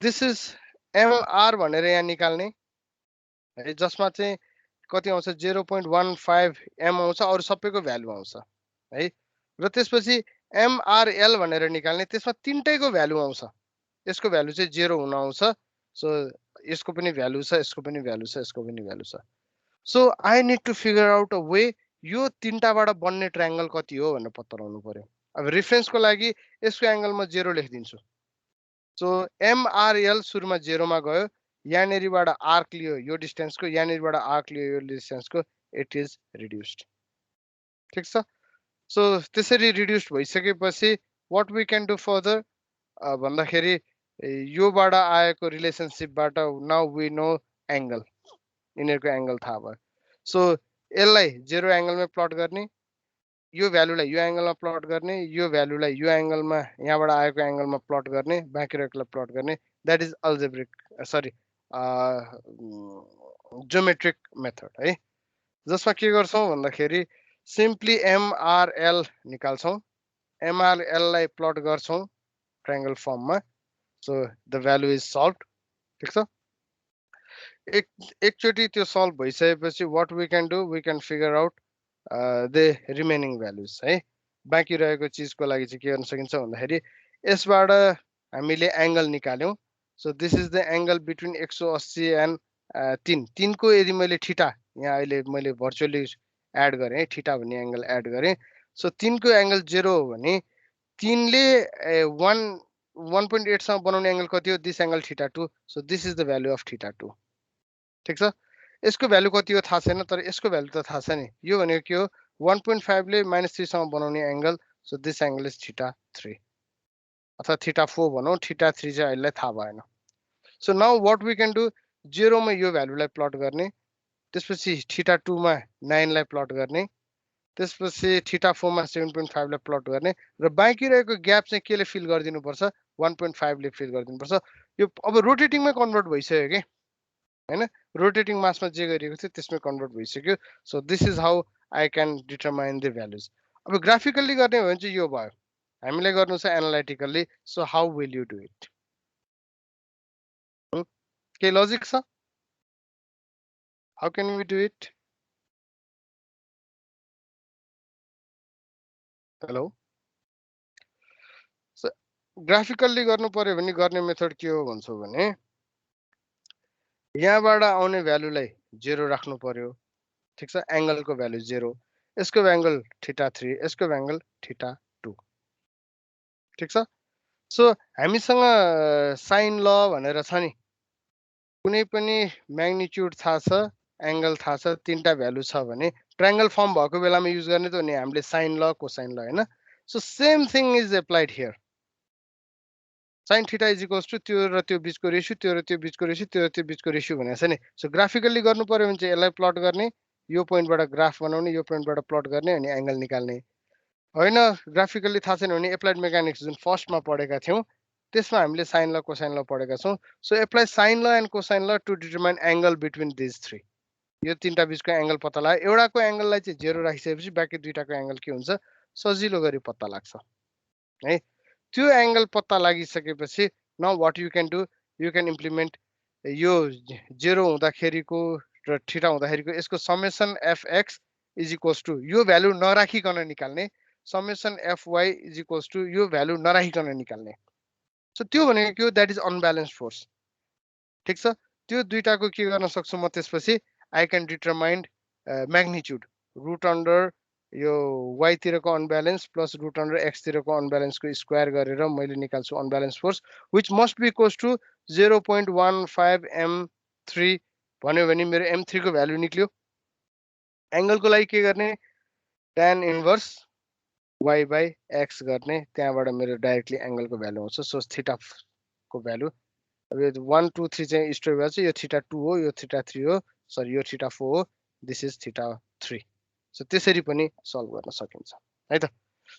दिस इज एमआर भनेर यहाँ निकाल्ने है जसमा चाहिँ कति आउँछ 0.15 एम आउँछ अरु सबैको भ्यालु आउँछ है र त्यसपछि एमआरएल भनेर निकाल्ने त्यसमा तीनटैको भ्यालु आउँछ यसको भ्यालु चाहिँ 0 हुन आउँछ सो यसको पनि भ्यालु छ यसको पनि भ्यालु छ यसको पनि भ्यालु छ so I need to figure out a way यो तीनटाबाट बन्ने ट्रायंगल कति हो भनेर पत्ता लगाउनु पर्यो अब रेफरेन्सको लागि यसको एंगल म 0 लेखिदिन्छु सो एमआरएल सुरुमा 0 मा गयो यहाँनेरिबाट आर्क लियो यो डिस्टेन्सको यहाँनेरिबाट आर्क लियो यो डिस्टेन्सको इट इज रिड्युस्ड ठीक छ सो त्यसरी रिड्युस्ड भइसकेपछि what we can do further भन्दाखेरि योबाट आएको रिलेसनशिपबाट नाउ वी नो एंगल यिनीहरुको एंगल थाहा भयो सो यसलाई 0 एंगलमा प्लट गर्ने यो भ्यालुलाई यो एंगलमा प्लट गर्ने यो भ्यालुलाई यो एंगलमा यहाँबाट आएको एंगलमा प्लट गर्ने बाँकी रहेकोलाई प्लट गर्ने that is algebraic sorry geometric method है जसमा के गर्छौं भन्दाखेरि सिम्पली एमआरएल निकाल्छौं एमआरएल लाई प्लट गर्छौं ट्रायंगल फर्ममा so the value is solved ठीक छ एकचोटी त्यो सल्भ भइसकेपछि what we can do we can figure out the remaining values है बाँकी रहेको चिजको लागि चाहिँ के गर्न सकिन्छ भन्दाखेरि यसबाट हामीले एंगल निकाल्यौं so this is the angle between 180 and 3 को यदि मैले थीटा यहाँ अहिले मैले भर्चुअली एड गरेँ थीटा भन्ने एंगल एड गरेँ सो 3 को एंगल 0 हो भने 3 ले 1.8 सँग बनाउने एंगल कति हो this angle theta 2 so this is the value of theta 2 ठीक छ यसको भ्यालु कति हो थाहा छैन तर यसको भ्यालु त थाहा छ नि यो भनेको के हो 1.5 ले -3 सँग बनाउने angle so this angle is theta 3 अथवा थीटा 4 भनौं थीटा 3 चाहिँ अहिले थाहा भएन so now what we can do 0 मा यो भ्यालुलाई प्लट गर्ने त्यसपछि थीटा 2 मा 9 लाई प्लट गर्ने त्यसपछि थीटा 4 मा 7.5 लाई प्लट गर्ने र बाँकी रहेको ग्याप चाहिँ केले फिल गरिदिनु पर्छ 1.5 ले फिल गरिदिनु पर्छ यो अब रोटेटिङमै कन्भर्ट भइसक्यो के हैन रोटेटिङ मासमा जे गरिएको थियो त्यसमै कन्भर्ट भइसक्यो so this is how I can determine the values अब ग्राफिकल्ली गर्ने हो भने चाहिँ यो भयो हामीले गर्नु छ analytically so how will you do it के लजिक छ how can we do it hello so graphically गर्नु पर्यो भने गर्ने मेथड के हो भन्छौ भने यहाँबाट आउने भ्यालुलाई 0 राख्नु पर्यो ठीक छ एंगलको भ्यालु 0 यसको एंगल थीटा 3 यसको एंगल थीटा 2 ठीक छ सो हामीसँग साइन ल भनेर छ नि कुनै पनि म्याग्निट्युड थाहा छ एंगल थाहा छ तीनटा भ्यालु छ भने ट्रायंगल फर्म भएको बेलामा युज गर्ने त हो नि हामीले साइन ल कोसाइन ल हैन so same thing is applied here sine theta is equals to त्यो र त्यो बीचको रेशियो त्यो र त्यो बीचको रेशियो त्यो र त्यो बीचको रेशियो भनेको छ नि सो ग्राफिकल्ली गर्नु पर्यो भने चाहिँ यसलाई प्लट गर्ने यो पोइन्टबाट ग्राफ बनाउने यो पोइन्टबाट प्लट गर्ने अनि एंगल निकाल्ने हैन ग्राफिकल्ली थाहा छैन भने एप्लाइड मेकानिक्स जुन फर्स्टमा पढेका थियौं त्यसमा हामीले साइन ल कोसाइन ल पढेका छौं so apply sine law and cosine law to determine angle between this three यो तीनटा बीचको एंगल पत्ता लगायो एउटाको एंगललाई चाहिँ 0 राखिसकेपछि बाँकी दुईटाको एंगल के हुन्छ सजिलो गरी पत्ता लाग्छ है त्यो एंगल पत्ता लागिसकेपछि now what you can do you can implement यो 0 हुँदाखेरिको र थीटा हुँदाखेरिको यसको summation fx is equals to यो भ्यालु नराखिकन निकाल्ने summation fy is equals to यो भ्यालु नराखिकन निकाल्ने सो त्यो भनेको के हो दैट इज अनब्यालेन्स्ड फोर्स ठीक छ त्यो दुईटाको के गर्न सक्छु म त्यसपछि I can determine magnitude root under यो y तिरको unbalance plus root under x तिरको अनब्यालेन्सको स्क्वायर गरेर मैले निकाल्छु unbalance force which must be equals to 0.15 m3 भन्यो भने मेरो m3 को भ्यालु निक्ल्यो एंगलको लागि के गर्ने tan inverse y by x गर्ने त्यहाँबाट मेरो डाइरेक्टली एंगलको भ्यालु आउँछ सो थीटा को भ्यालु अब यो 1 2 3 चाहिँ स्टोर भएछ यो थीटा 2 हो यो थीटा 3 हो सरी यो थीटा 4 हो दिस इज थीटा 3 सो त्यसरी पनि सल्भ गर्न सकिन्छ है त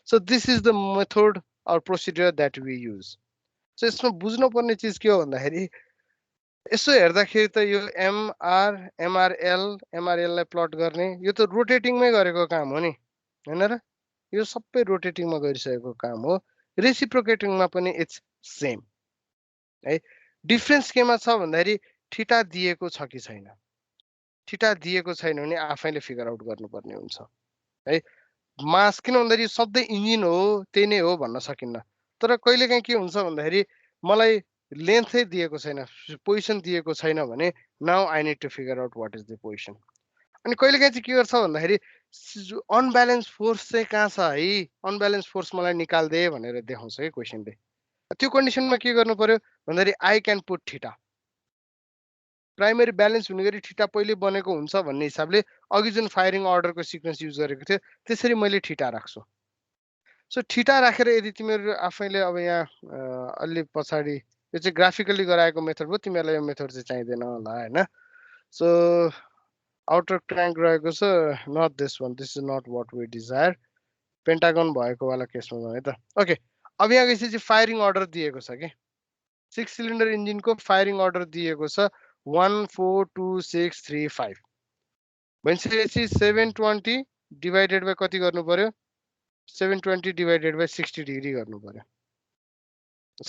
so this is the method or procedure that we use so यसमा बुझ्नु पर्ने चीज के हो भन्दाखेरि यसो हेर्दाखेरि त यो एमआरएल लाई प्लट गर्ने यो त रोटेटिङमै गरेको काम हो नि हैन र यो सबै रोटेटिङमा गरिसकेको काम हो रेसिप्रोकेटिङमा पनि इट्स सेम है डिफरेन्स केमा छ भन्दाखेरि थीटा दिएको छ कि छैन थीटा दिएको छैन भने आफैले फिगर आउट गर्नुपर्ने हुन्छ है मास किन भन्दाखेरि सधैँ इन्जिन हो त्यही नै हो भन्न सकिन्न तर कहिलेकाहीँ के हुन्छ भन्दाखेरि मलाई लेन्थै दिएको छैन पोजिसन दिएको छैन भने now I need to figure out what is the position अनि कहिलेकाहीँ चाहिँ के गर्छ भन्दाखेरि अनब्यालेन्स फोर्स चाहिँ कहाँ छ है अनब्यालेन्स फोर्स मलाई निकाल्दे भनेर देखाउँछ है क्वेसनले त्यो कन्डिसनमा के गर्नु पर्यो भन्दाखेरि I can put theta primary balance हुने गरी थीटा पहिले बनेको हुन्छ भन्ने हिसाबले अघि जुन फायरिङ अर्डरको सिक्वेन्स युज गरेको थियो त्यसरी मैले थीटा राख्छु सो थीटा राखेर यदि तिमीहरू आफैले अब यहाँ अलि पछाडि यो चाहिँ ग्राफिकली गराएको मेथड हो तिमीहरूलाई यो मेथड चाहिँ चाहिँदैन होला हैन सो आउटर ट्याङ्क रहेको छ not this one this is not what we desire pentagon भएको वाला केसमा है त ओके अब यहाँ गएपछि चाहिँ फायरिङ अर्डर दिएको छ के 6 सिलिन्डर इन्जिनको फायरिङ अर्डर दिएको छ 1 4 2 6 3 5 भनेपछि 720 डिवाइडेड बाइ कति गर्नु पर्यो 720 डिवाइडेड बाइ 60 डिग्री गर्नु पर्यो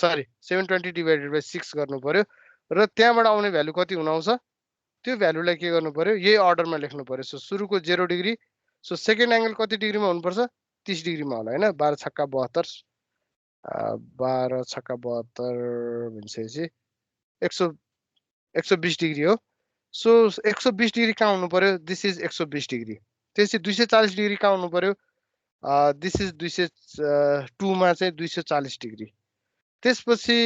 सरी 720 डिवाइडेड बाइ 6 गर्नु पर्यो र त्यहाँबाट आउने भ्यालु कति हुन आउँछ त्यो भ्यालुलाई के गर्नु पर्यो यही अर्डरमा लेख्नु पर्यो सो सुरुको 0 डिग्री सो सेकेन्ड एंगल कति डिग्रीमा हुनुपर्छ 30 डिग्रीमा होला हैन 12 छक्का 72 12 छक्का 72 भनेपछि 120 डिग्री हो सो 120 डिग्री कहाँ हुनु पर्यो दिस इज 120 डिग्री त्यसै 240 डिग्री कहाँ हुनु पर्यो दिस इज 202 मा चाहिँ 240 डिग्री त्यसपछि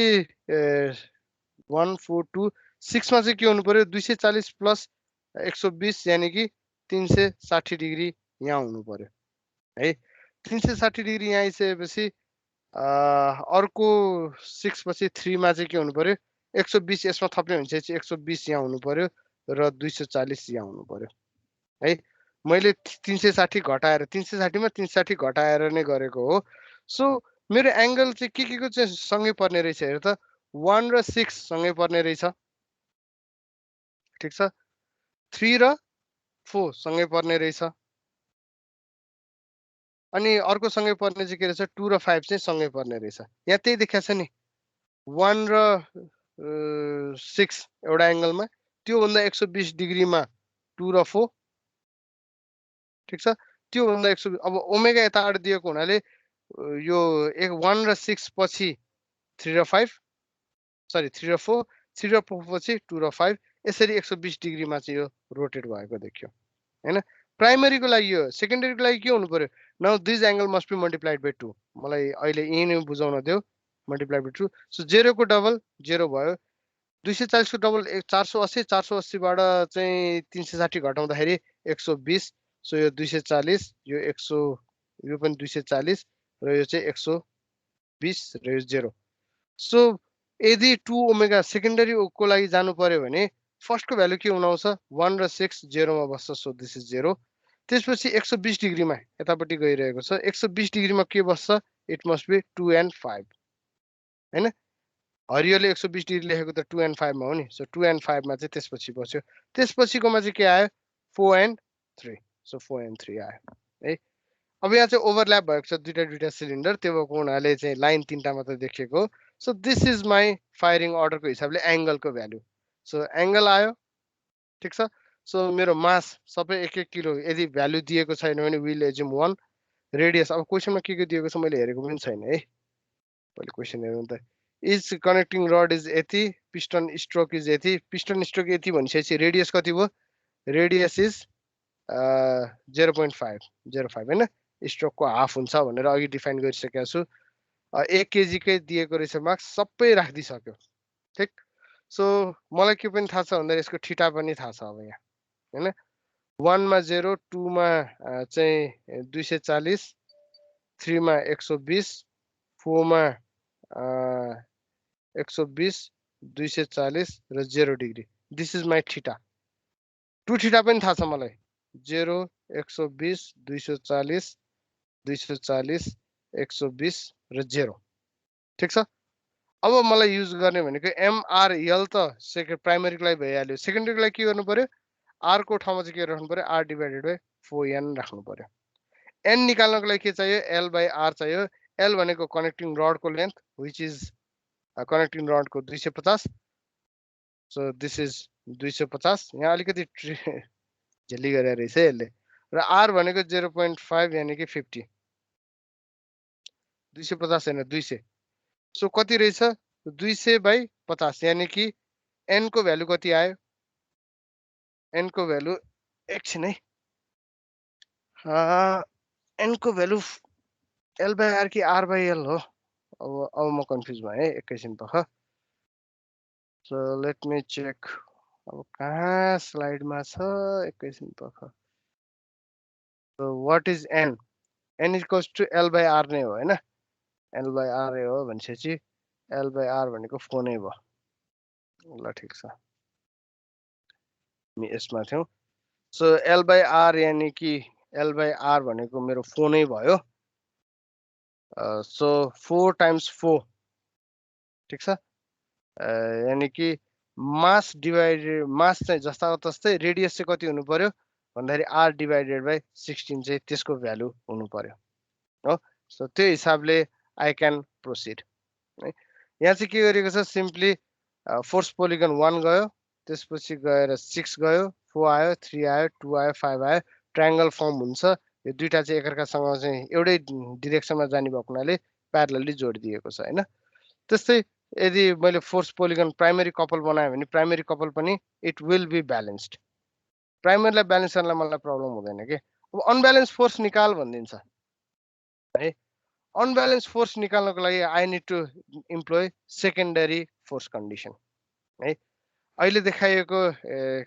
1426 मा चाहिँ के हुनु पर्यो 240 प्लस 120 यानी कि 360 डिग्री यहाँ हुनु पर्यो है 360 डिग्री यहाँ आइसकेपछि अर्को 6 पछि 3 मा चाहिँ के हुनु पर्यो 120 यसमा थप्ने हुन्छ चाहिँ 120 यहाँ हुनु पर्यो र 240 यहाँ हुनु पर्यो है मैले 360 घटाएर 360 मा 360 घटाएर नै गरेको हो सो मेरो एंगल चाहिँ के को चाहिँ सँगै पर्ने रहेछ हेर त 1 र 6 सँगै पर्ने रहेछ ठीक छ 3 र 4 सँगै पर्ने रहेछ अनि अर्को सँगै पर्ने चाहिँ के रहेछ 2 र 5 चाहिँ सँगै पर्ने रहेछ यहाँ त्यही देखाएको छ नि 1 र 6 एउटा एंगलमा त्यो भन्दा 120 डिग्रीमा 2 र 4 ठीक छ त्यो भन्दा 120 अब ओमेगा यताबाट दिएको हुनाले यो 1 र 6 पछि 3 र 5 सरी 3 र 4 3 र 4 पछि 2 र 5 यसरी 120 डिग्रीमा चाहिँ यो रोटेट भएको देखियो हैन प्राइमरीको लागि यो सेकेन्डरीको लागि के हुनु पर्यो now this angle must be multiplied by 2 मलाई अहिले यही नै बुझाउन दियो मल्टिप्लाइड बाइ 2 सो 0 को डबल 0 भयो 240 को डबल 480 480 बाट चाहिँ 360 घटाउँदाखेरि 120 सो यो 240 यो 100 यो पनि 240 र यो चाहिँ 120 र यो 0 सो यदि 2 ओमेगा सेकेन्डरी को लागि जानु पर्यो भने फर्स्ट को भ्यालु के हुन आउँछ 1 र 6 0 मा बस्छ सो दिस इज 0 त्यसपछि 120 डिग्रीमा यतापट्टि गइरहेको छ 120 डिग्रीमा के बस्छ इट मस्ट बी 2 and 5 हैन हरियोले 120 डिग्री लेखेको त 2 and 5 मा हो नि सो 2 and 5 मा चाहिँ त्यसपछि बस्यो त्यसपछिकोमा चाहिँ के आयो 4 and 3 सो 4 and 3 आयो है अब यहाँ चाहिँ ओभरल्याप भएको छ दुईटा सिलिन्डर त्यो भएको हुनाले चाहिँ लाइन तीनटा मात्र देखिएको so this is my firing अर्डरको हिसाबले एंगलको भ्यालु सो एंगल आयो ठीक छ सो मेरो मास सबै 1-1 किलो यदि भ्यालु दिएको छैन भने विल एज्युम 1 रेडियस अब क्वेशनमा के दिएको छ मैले हेरेको पनि छैन है पहिले क्वेशन हेरौँ त इज कनेक्टिङ रड इज यति पिस्टन स्ट्रोक इज यति पिस्टन स्ट्रोक यति भनिसकेपछि रेडियस कति भयो रेडियस इज 0.505 हैन स्ट्रोकको हाफ हुन्छ भनेर अघि डिफाइन गरिसकेको छु 1 केजी कै दिएको रहेछ मार्क्स सबै राखिदिसक्यो ठीक सो मलाई के पनि थाहा छ भन्दा यसको थीटा पनि थाहा छ अब यहाँ हैन 1 मा 0 2 मा चाहिँ 240 3 मा 120 4 मा 120 240 र 0 degree this is my theta 2 theta पनि थाहा छ मलाई 0 120 240 240 120 र 0 ठीक छ अब मलाई युज गर्ने भनेको एमआरएल त सेकेन्ड प्राइमरीको लागि भइहाल्यो सेकेन्डरीको लागि के गर्नु पर्यो आर को ठाउँमा चाहिँ के राख्नु पर्यो आर डिभाइडेड बाइ 4n राख्नु पर्यो n निकाल्नको लागि के चाहियो l बाइ r चाहियो l भनेको कनेक्टिङ रडको लेन्थ व्हिच इज कनेक्टिङ रडको 250 सो दिस इज 250 यहाँ अलिकति झेली गरेर रहेछ यसले र r भनेको 0.5 यानी कि 50 250 हैन 200 सो कति रहेछ 200 बाइ 50 यानी कि n को भ्यालु कति आयो n को भ्यालु एकछिन है n को भ्यालु l बाइ r कि r बाइ l हो अब म कन्फ्युज भएँ है एकैछिन पख सो लेट मी चेक अब कहाँ स्लाइडमा छ एकैछिन पख so what is n n equals to l by r नै हो हैन l बाइ r हो भनेपछि l बाइ r भनेको 4 नै भयो ल ठीक छ हामी यसमा थियौं सो l बाइ r यानी कि l बाइ r भनेको मेरो 4 नै भयो सो 4 टाइम्स 4 ठीक छ यानी कि मास डिभाइडेड मास चाहिँ जस्ताको तस्तै रेडियस चाहिँ कति हुनु पर्यो भन्दाखेरि r डिभाइडेड बाइ 16 चाहिँ त्यसको भ्यालु हुनु पर्यो हो सो त्यो हिसाबले आई क्यान प्रोसिड है यहाँ चाहिँ के गरेको छ सिम्पली फोर्स पोलिगन 1 गयो त्यसपछि गएर 6 गयो 4 आयो 3 आयो 2 आयो 5 आयो ट्रायंगल फर्म हुन्छ यो दुईटा चाहिँ एकअर्कासँग चाहिँ एउटै डिरेक्सनमा जाने भएको हुनाले प्यारलली जोडिदिएको छ हैन त्यस्तै यदि मैले फोर्स पोलिगन प्राइमरी कपल बनाएँ भने प्राइमरी कपल पनि इट विल बी ब्यालेन्स्ड प्राइमरीलाई ब्यालेन्स गर्नलाई मलाई प्रब्लम हुँदैन के अब अनब्यालेन्स फोर्स निकाल भनिदिन्छ है अनब्यालेन्स फोर्स निकाल्नको लागि I need to employ secondary force condition है अहिले देखाइएको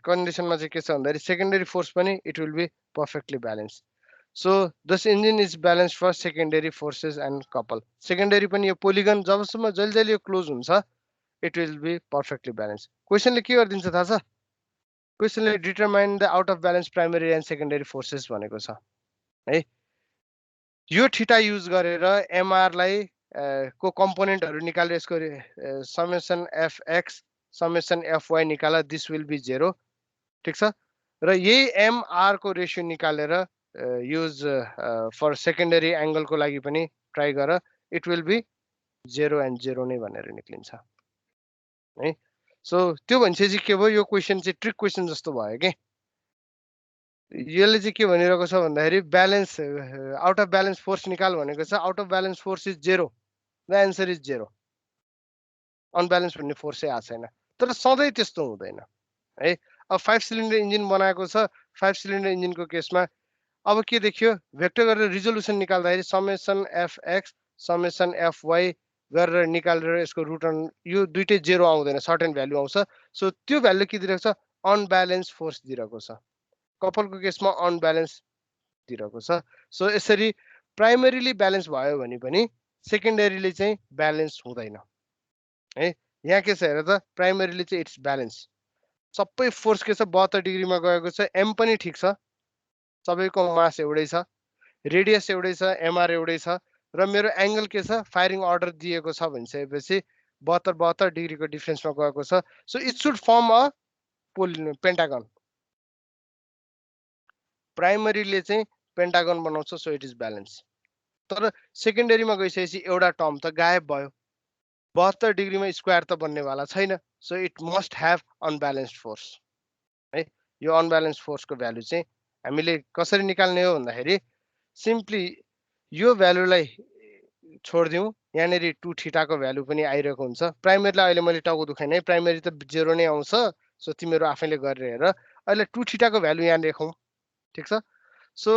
कन्डिसनमा चाहिँ के छ भन्दाखेरि सेकेन्डरी फोर्स पनि it will be perfectly balance so this engine is balance for secondary forces and couple secondary पनि यो पोलिगन जबसम्म जहिले जहिले यो क्लोज हुन्छ it will be perfectly balance क्वेसनले के गरिदिन्छ थाहा छ क्वेसनले determine the out of balance primary and secondary forces भनेको छ है यो ठिटा युज गरेर एमआरलाई को कम्पोनेन्टहरू निकालेर यसको समेसन एफएक्स समेसन एफवाई निकाल दिस विल बी 0 ठिक छ र यही एमआर को रेसियो निकालेर युज फर सेकेन्डरी एङ्गलको लागि पनि ट्राई गर इट विल बी 0 एन्ड 0 नै भनेर निक्लिन्छ है सो त्यो भन्छेपछि के भयो यो क्वेसन चाहिँ ट्रिक क्वेसन जस्तो भयो के यसले चाहिँ के भनिरहेको छ भन्दाखेरि balance out of balance force निकाल भनेको छ out of balance force is 0 the answer is 0 unbalance भन्ने फोर्सै आएको छैन तर सधैँ त्यस्तो हुँदैन है अब 5 सिलिन्डर इन्जिन बनाएको छ 5 सिलिन्डर इन्जिनको केसमा अब के देखियो भेक्टर गरेर रिजोल्युसन निकाल्दाखेरि समेसन एफएक्स समेसन एफवाई गरेर निकालेर यसको रुटन यो दुइटै 0 आउँदैन सर्टेन भ्यालु आउँछ सो त्यो भ्यालु के दिइरहेको छ अनब्यालेन्स फोर्स दिइरहेको छ कपलको केसमा अनब्यालेन्स दिइरहेको छ सो यसरी प्राइमेरीली ब्यालेन्स भयो भने पनि सेकेन्डरीली चाहिँ ब्यालेन्स हुँदैन है यहाँ के छ हेर त प्राइमेरीली चाहिँ इट्स ब्यालेन्स सबै फोर्स के छ 72 डिग्रीमा गएको छ एम पनि ठिक छ सबैको मास एउटै छ रेडियस एउटै छ एमआर एउटै छ र मेरो एङ्गल के छ फायरिङ अर्डर दिएको छ भनिसकेपछि 72 डिग्रीको डिफ्रेन्समा गएको छ so it should form a pentagon प्राइमरीले चाहिँ पेन्टागन बनाउँछ सो इट इज ब्यालेन्स तर सेकेन्डरीमा गइसकेपछि एउटा टर्म त गायब भयो 72 डिग्रीमा स्क्वायर त बन्नेवाला छैन so it must have unbalanced force है यो अनब्यालेन्स फोर्सको भ्यालु चाहिँ हामीले कसरी निकाल्ने हो भन्दाखेरि सिम्पली यो भ्यालुलाई छोडिदिउँ यहाँनिर 2 थीटाको भ्यालु पनि आइरहेको हुन्छ प्राइमेरीलाई अहिले मैले टाउको दुखाइन है प्राइमेरी त 0 नै आउँछ सो तिमीहरू आफैले गरेर हेर अहिले 2 थीटाको भ्यालु यहाँ लेखौँ ठिक छ सो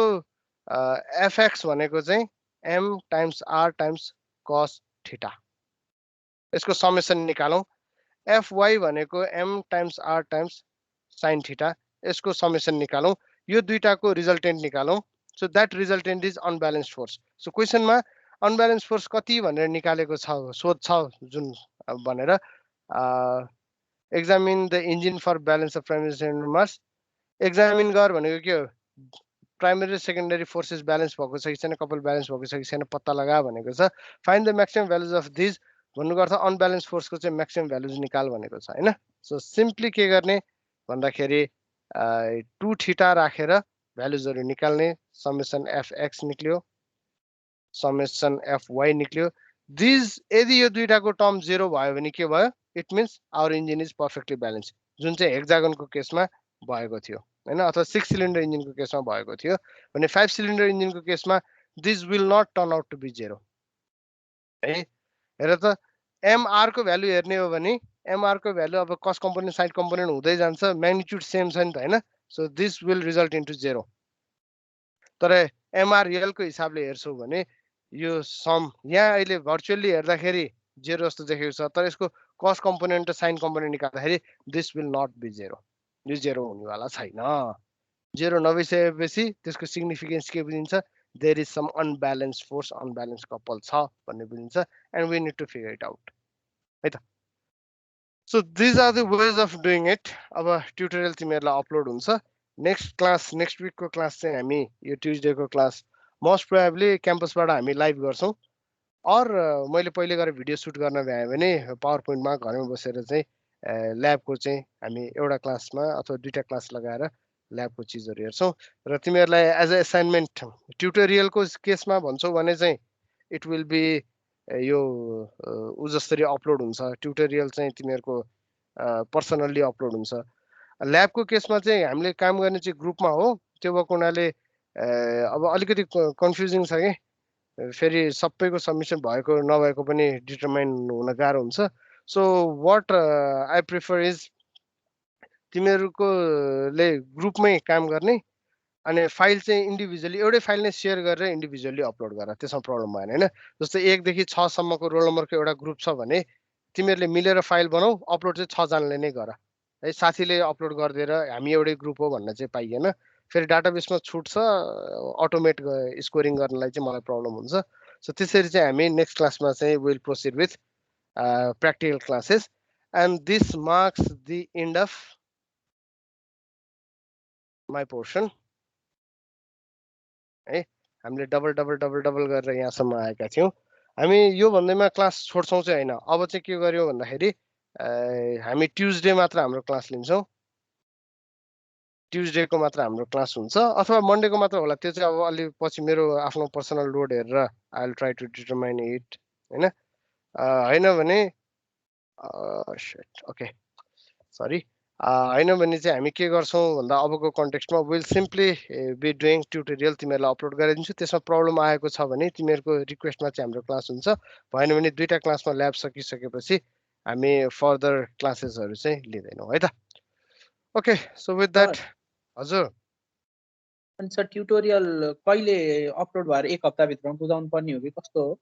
एफएक्स भनेको चाहिँ m times r times cos theta यसको समेसन निकालौँ एफवाई भनेको m times r times sine theta यसको समेसन निकालौँ यो दुईटाको रिजल्टेन्ट निकालौँ so that resultant is unbalanced force so क्वेसनमा अनब्यालेन्स फोर्स कति भनेर निकालेको छ सोध्छ जुन भनेर examine the engine for balance of primary secondary mass examine गर भनेको के हो प्राइमेरी र सेकेन्डरी फोर्सेस ब्यालेन्स भएको छ कि छैन कपल ब्यालेन्स भएको छ कि छैन पत्ता लगा भनेको छ find the maximum values of these भन्नुको अर्थ अनब्यालेन्स फोर्सको चाहिँ म्याक्सिमम भ्यालुज निकाल भनेको छ होइन सो सिम्पली के गर्ने भन्दाखेरि 2 थीटा राखेर भ्यालुजहरू निकाल्ने समेसन एफएक्स निक्ल्यो समेसन एफवाई निक्ल्यो दिज यदि यो दुईटाको टर्म 0 भयो भने के भयो it means our engine is perfectly balance जुन चाहिँ हेक्जागनको केसमा भएको थियो हैन अथवा 6 सिलिन्डर इन्जिनको केसमा भएको थियो भने 5 सिलिन्डर इन्जिनको केसमा this will not turn out to be 0 है हेर त एमआर को भ्यालु हेर्ने हो भने एमआर को भ्यालु अब कस कम्पोनेन्ट साइड कम्पोनेन्ट हुँदै जान्छ म्याग्निट्युड सेम छ नि त हैन so this will result into 0 तर एमआर रियलको हिसाबले हेर्छौ भने यो सम यहाँ अहिले भर्चुअली हेर्दाखेरि 0 जस्तो देखेको छ तर यसको कस कम्पोनेन्ट र साइन कम्पोनेन्ट निकाल्दाखेरि दिस विल नट बी 0 यो 0 हुनेवाला छैन 0 नभइसकेपछि त्यसको सिग्निफिकेन्स के बुझिन्छ there is some unbalance force unbalance couple छ भन्ने बुझिन्छ and we need to figure it out है त so these are the ways of doing it अब ट्युटोरियल तिमीहरूलाई अपलोड हुन्छ नेक्स्ट क्लास नेक्स्ट विकको क्लास चाहिँ हामी यो ट्युजडेको क्लास मोस्ट प्रोबेबली क्याम्पसबाट हामी लाइभ गर्छौँ अर मैले पहिले गएर भिडियो सुट गर्न भ्याएँ भने पावर पोइन्टमा घरमै बसेर चाहिँ ल्याबको चाहिँ हामी एउटा क्लासमा अथवा दुईटा क्लास लगाएर ल्याबको चिजहरू हेर्छौँ र तिमीहरूलाई एज अ एसाइनमेन्ट ट्युटोरियलको केसमा भन्छौ भने चाहिँ इट विल बी यो उ जसरी अपलोड हुन्छ ट्युटोरियल चाहिँ तिमीहरूको पर्सनल्ली अपलोड हुन्छ ल्याबको केसमा चाहिँ हामीले काम गर्ने चाहिँ ग्रुपमा हो त्यो भएको हुनाले अब अलिकति कन्फ्युजिङ छ कि फेरि सबैको सबमिसन भएको नभएको पनि डिटरमाइन हुन गाह्रो हुन्छ so what I prefer is तिमीहरूको ले ग्रुपमै काम गर्ने अनि फाइल चाहिँ इन्डिभिजुअली एउटै फाइल नै सेयर गरेर इन्डिभिजुअली अपलोड गर, त्यसमा प्रब्लम भएन होइन। जस्तै 1 देखि 6 सम्मको रोल नम्बरको एउटा ग्रुप छ भने तिमीहरूले मिलेर फाइल बनाऊ, अपलोड चाहिँ 6 जनाले नै गर है। साथीले अपलोड गरिदिएर हामी एउटै ग्रुप हो भन्न चाहिँ पाइएन। फेरि डाटाबेसमा छुट्छ, अटोमेट स्कोरिङ गर्नलाई चाहिँ मलाई प्रब्लम हुन्छ। सो त्यसरी चाहिँ हामी नेक्स्ट क्लासमा चाहिँ will processed with practical classes, and this marks the end of my portion है। हामीले डबल डबल डबल डबल गरेर यहाँसम्म आएका थियौँ। हामी यो भन्दैमा क्लास छोड्छौँ चाहिँ होइन, अब चाहिँ के गर्यौँ भन्दाखेरि हामी ट्युजडे मात्र हाम्रो क्लास लिन्छौँ, ट्युजडेको मात्र हाम्रो क्लास हुन्छ, अथवा मन्डेको मात्र होला, त्यो चाहिँ अब अलि पछि मेरो आफ्नो पर्सनल लोड हेरेर I will try to determine it होइन। होइन भने ओके सरी, होइन भने चाहिँ हामी के गर्छौँ भन्दा अबको कन्टेक्स्टमा will simply be doing tutorial तिमीहरूलाई अपलोड गरिदिन्छु। त्यसमा प्रब्लम आएको छ भने तिमीहरूको रिक्वेस्टमा चाहिँ हाम्रो क्लास हुन्छ, भएन भने 2टा क्लासमा ल्याब सकिसकेपछि हामी फर्दर क्लासेसहरू चाहिँ लिँदैनौँ है त। ओके, सो विथ द्याट हजुर। अनि सर ट्युटोरियल कहिले अपलोड भएर 1 हप्ताभित्रमा बुझाउनु पर्ने हो कि कस्तो हो?